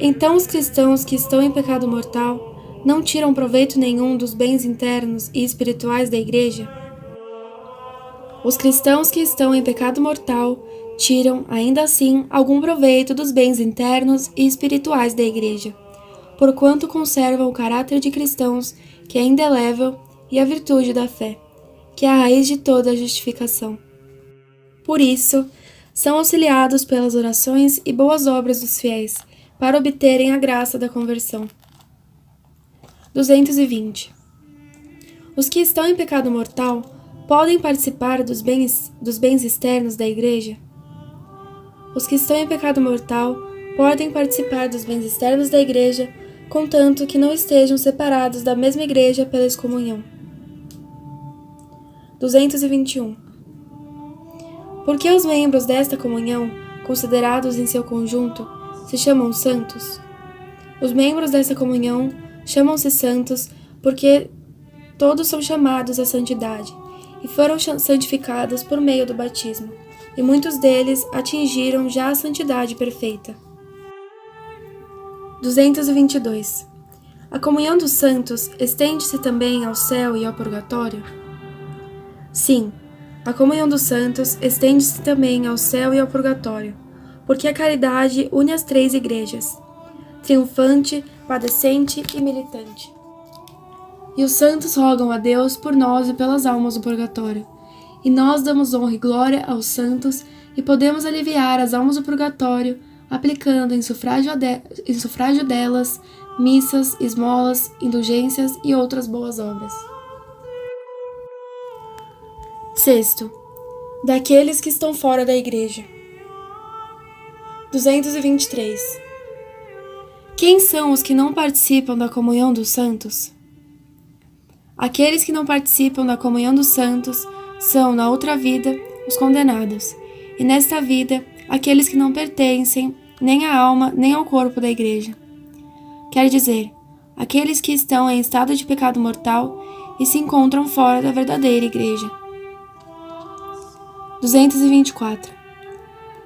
Então os cristãos que estão em pecado mortal não tiram proveito nenhum dos bens internos e espirituais da Igreja? Os cristãos que estão em pecado mortal tiram, ainda assim, algum proveito dos bens internos e espirituais da Igreja, porquanto conservam o caráter de cristãos, que é indelével, e a virtude da fé, que é a raiz de toda a justificação. Por isso, são auxiliados pelas orações e boas obras dos fiéis, para obterem a graça da conversão. 220. Os que estão em pecado mortal podem participar dos bens externos da Igreja? Os que estão em pecado mortal podem participar dos bens externos da Igreja, contanto que não estejam separados da mesma Igreja pela excomunhão. 221. Por que os membros desta comunhão, considerados em seu conjunto, se chamam santos? Os membros dessa comunhão chamam-se santos porque todos são chamados à santidade e foram santificados por meio do batismo, e muitos deles atingiram já a santidade perfeita. 222. A comunhão dos santos estende-se também ao céu e ao purgatório? Sim, a comunhão dos santos estende-se também ao céu e ao purgatório, porque a caridade une as três igrejas, triunfante, padecente e militante. E os santos rogam a Deus por nós e pelas almas do purgatório. E nós damos honra e glória aos santos e podemos aliviar as almas do purgatório, aplicando em sufrágio delas missas, esmolas, indulgências e outras boas obras. 6. Daqueles que estão fora da igreja. 223. Quem são os que não participam da comunhão dos santos? Aqueles que não participam da comunhão dos santos são, na outra vida, os condenados, e nesta vida, aqueles que não pertencem nem à alma nem ao corpo da igreja. Quer dizer, aqueles que estão em estado de pecado mortal e se encontram fora da verdadeira igreja. 224.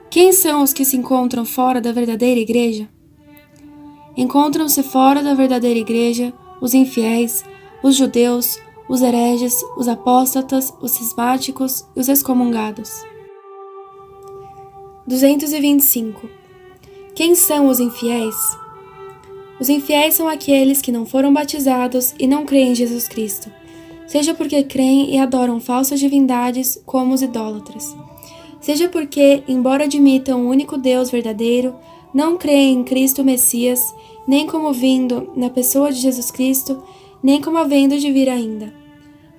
Quem são os que se encontram fora da verdadeira igreja? Encontram-se fora da verdadeira igreja os infiéis, os judeus, os hereges, os apóstatas, os cismáticos e os excomungados. 225. Quem são os infiéis? Os infiéis são aqueles que não foram batizados e não creem em Jesus Cristo, seja porque creem e adoram falsas divindades como os idólatras, seja porque, embora admitam o único Deus verdadeiro, não creem em Cristo Messias, nem como vindo na pessoa de Jesus Cristo, nem como havendo de vir ainda.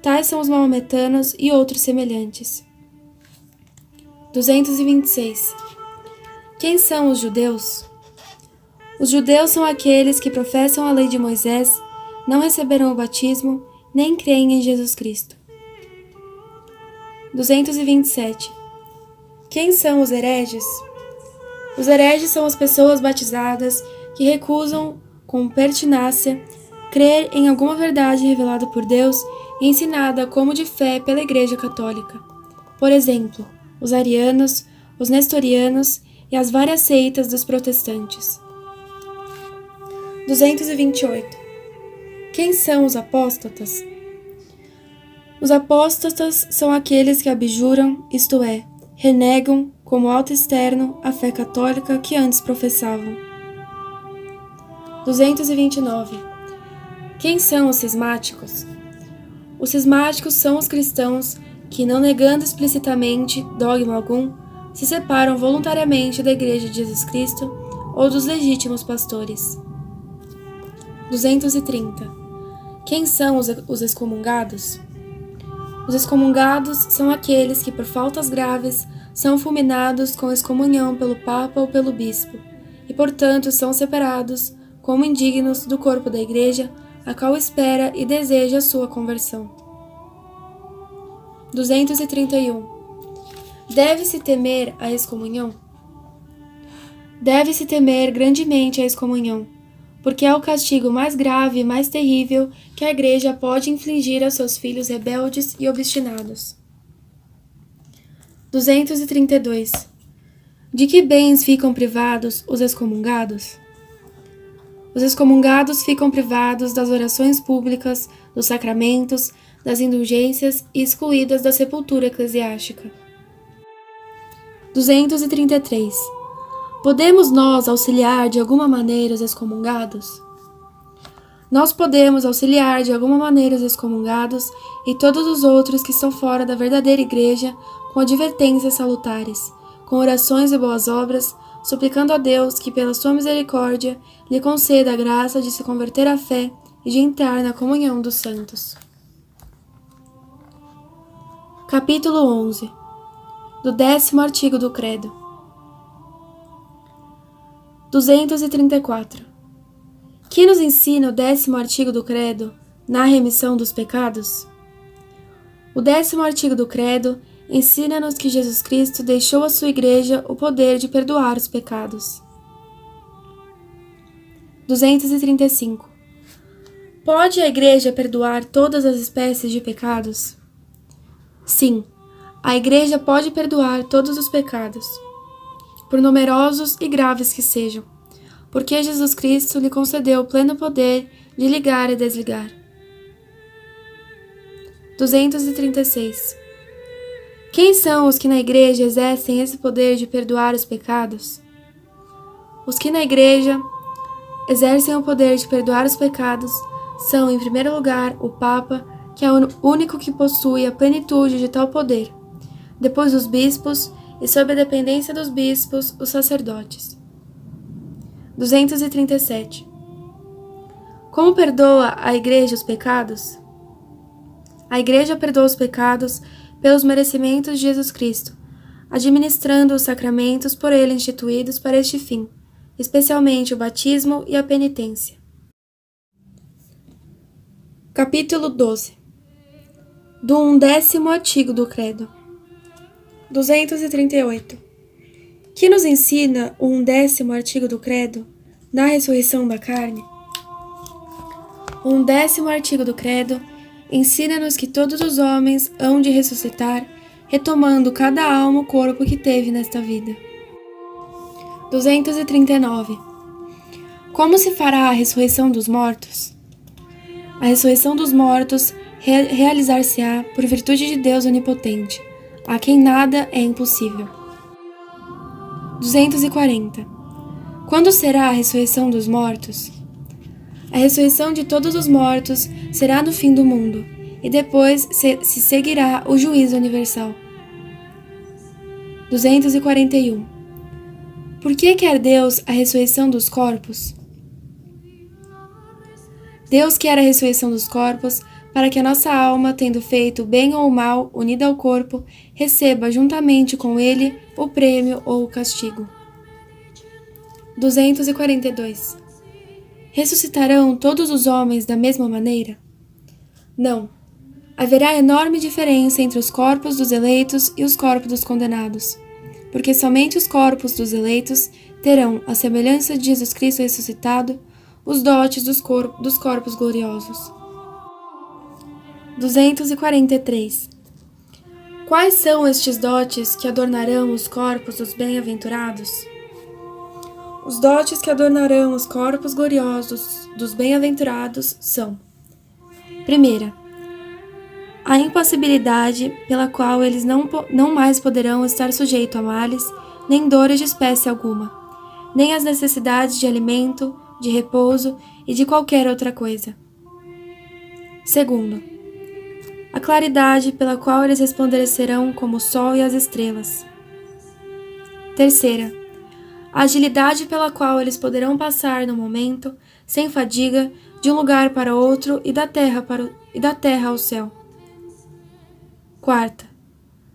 Tais são os maometanos e outros semelhantes. 226. Quem são os judeus? Os judeus são aqueles que professam a lei de Moisés, não receberam o batismo, nem creem em Jesus Cristo. 227. Quem são os hereges? Os hereges são as pessoas batizadas que recusam, com pertinácia, crer em alguma verdade revelada por Deus e ensinada como de fé pela Igreja Católica. Por exemplo, os arianos, os nestorianos e as várias seitas dos protestantes. 228. Quem são os apóstatas? Os apóstatas são aqueles que abjuram, isto é, renegam, como alto externo, a fé católica que antes professavam. 229. Quem são os cismáticos? Os cismáticos são os cristãos que, não negando explicitamente dogma algum, se separam voluntariamente da Igreja de Jesus Cristo ou dos legítimos pastores. 230. Quem são os excomungados? Os excomungados são aqueles que, por faltas graves, são fulminados com excomunhão pelo Papa ou pelo Bispo, e, portanto, são separados como indignos do corpo da Igreja, a qual espera e deseja a sua conversão. 231. Deve-se temer a excomunhão? Deve-se temer grandemente a excomunhão, porque é o castigo mais grave e mais terrível que a Igreja pode infligir aos seus filhos rebeldes e obstinados. 232. De que bens ficam privados os excomungados? Os excomungados ficam privados das orações públicas, dos sacramentos, das indulgências e excluídas da sepultura eclesiástica. 233. Podemos nós auxiliar de alguma maneira os excomungados? Nós podemos auxiliar de alguma maneira os excomungados e todos os outros que estão fora da verdadeira Igreja com advertências salutares, com orações e boas obras, suplicando a Deus que, pela sua misericórdia, lhe conceda a graça de se converter à fé e de entrar na comunhão dos santos. Capítulo 11. Do 10º artigo do Credo. 234. Que nos ensina o 10º artigo do Credo na remissão dos pecados? O 10º artigo do Credo ensina-nos que Jesus Cristo deixou à sua Igreja o poder de perdoar os pecados. 235. Pode a Igreja perdoar todas as espécies de pecados? Sim, a Igreja pode perdoar todos os pecados, por numerosos e graves que sejam, porque Jesus Cristo lhe concedeu o pleno poder de ligar e desligar. 236. Quem são os que na Igreja exercem esse poder de perdoar os pecados? Os que na Igreja exercem o poder de perdoar os pecados são, em primeiro lugar, o Papa, que é o único que possui a plenitude de tal poder, depois os bispos e, sob a dependência dos bispos, os sacerdotes. 237. Como perdoa a Igreja os pecados? A Igreja perdoa os pecados pelos merecimentos de Jesus Cristo, administrando os sacramentos por ele instituídos para este fim, especialmente o batismo e a penitência. Capítulo 12. Do 11º artigo do Credo. 238. Que nos ensina o 11º artigo do Credo na ressurreição da carne? O 11º artigo do Credo ensina-nos que todos os homens hão de ressuscitar, retomando cada alma o corpo que teve nesta vida. 239. Como se fará a ressurreição dos mortos? A ressurreição dos mortos realizar-se-á por virtude de Deus onipotente, a quem nada é impossível. 240. Quando será a ressurreição dos mortos? A ressurreição de todos os mortos será no fim do mundo, e depois se seguirá o juízo universal. 241. Por que quer Deus a ressurreição dos corpos? Deus quer a ressurreição dos corpos para que a nossa alma, tendo feito bem ou mal unida ao corpo, receba juntamente com ele o prêmio ou o castigo. 242. Ressuscitarão todos os homens da mesma maneira? Não. Haverá enorme diferença entre os corpos dos eleitos e os corpos dos condenados, porque somente os corpos dos eleitos terão, à semelhança de Jesus Cristo ressuscitado, os dotes dos corpos gloriosos. 243. Quais são estes dotes que adornarão os corpos dos bem-aventurados? Os dotes que adornarão os corpos gloriosos dos bem-aventurados são: primeira, a impassibilidade pela qual eles não mais poderão estar sujeitos a males, nem dores de espécie alguma, nem às necessidades de alimento, de repouso e de qualquer outra coisa. Segundo, a claridade pela qual eles resplandecerão como o sol e as estrelas. Terceira, a agilidade pela qual eles poderão passar no momento, sem fadiga, de um lugar para outro e da terra ao céu. Quarta,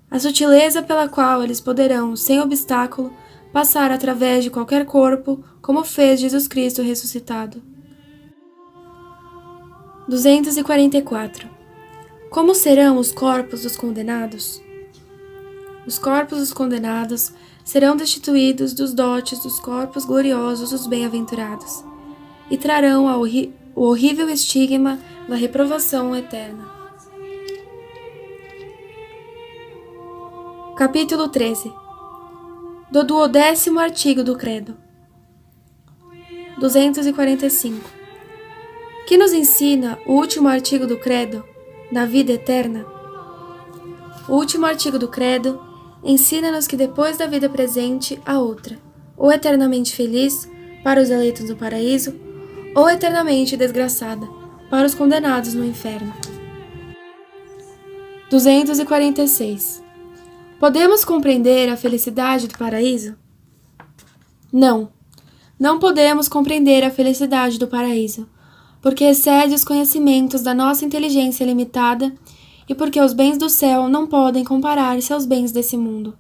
a sutileza pela qual eles poderão, sem obstáculo, passar através de qualquer corpo, como fez Jesus Cristo ressuscitado. 244. Como serão os corpos dos condenados? Os corpos dos condenados serão destituídos dos dotes dos corpos gloriosos dos bem-aventurados, e trarão o horrível estigma da reprovação eterna. Capítulo 13. Do 12º artigo do Credo. 245. Que nos ensina o último artigo do Credo, na vida eterna? O último artigo do Credo ensina-nos que depois da vida presente há outra, ou eternamente feliz, para os eleitos no paraíso, ou eternamente desgraçada, para os condenados no inferno. 246. Podemos compreender a felicidade do paraíso? Não. Não podemos compreender a felicidade do paraíso, porque excede os conhecimentos da nossa inteligência limitada e porque os bens do céu não podem comparar-se aos bens desse mundo.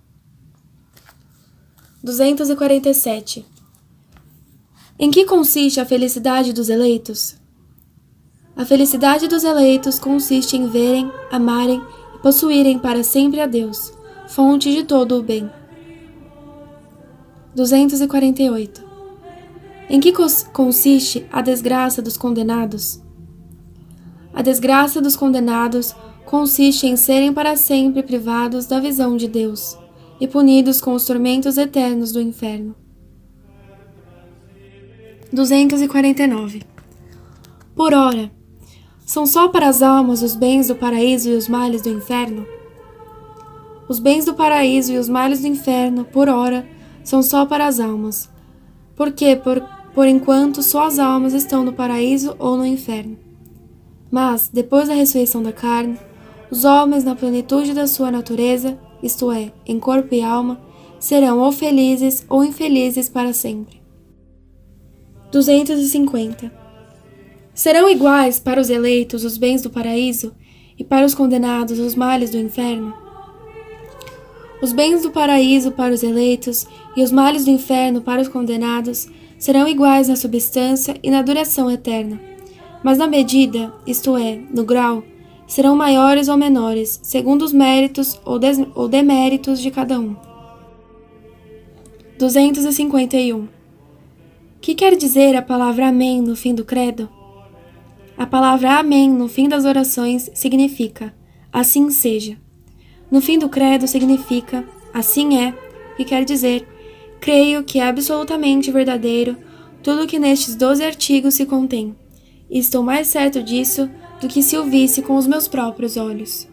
247. Em que consiste a felicidade dos eleitos? A felicidade dos eleitos consiste em verem, amarem e possuírem para sempre a Deus, fonte de todo o bem. 248. Em que consiste a desgraça dos condenados? A desgraça dos condenados consiste em serem para sempre privados da visão de Deus e punidos com os tormentos eternos do inferno. 249. Por ora, são só para as almas os bens do paraíso e os males do inferno? Os bens do paraíso e os males do inferno, por ora, são só para as almas, porque, por enquanto, só as almas estão no paraíso ou no inferno. Mas, depois da ressurreição da carne, os homens, na plenitude da sua natureza, isto é, em corpo e alma, serão ou felizes ou infelizes para sempre. 250. Serão iguais para os eleitos os bens do paraíso e para os condenados os males do inferno? Os bens do paraíso para os eleitos e os males do inferno para os condenados serão iguais na substância e na duração eterna, mas na medida, isto é, no grau, serão maiores ou menores, segundo os méritos ou deméritos de cada um. 251. Que quer dizer a palavra Amém no fim do credo? A palavra Amém no fim das orações significa assim seja. No fim do credo significa assim é, que quer dizer creio que é absolutamente verdadeiro tudo o que nestes 12 artigos se contém, e estou mais certo disso do que se o visse com os meus próprios olhos.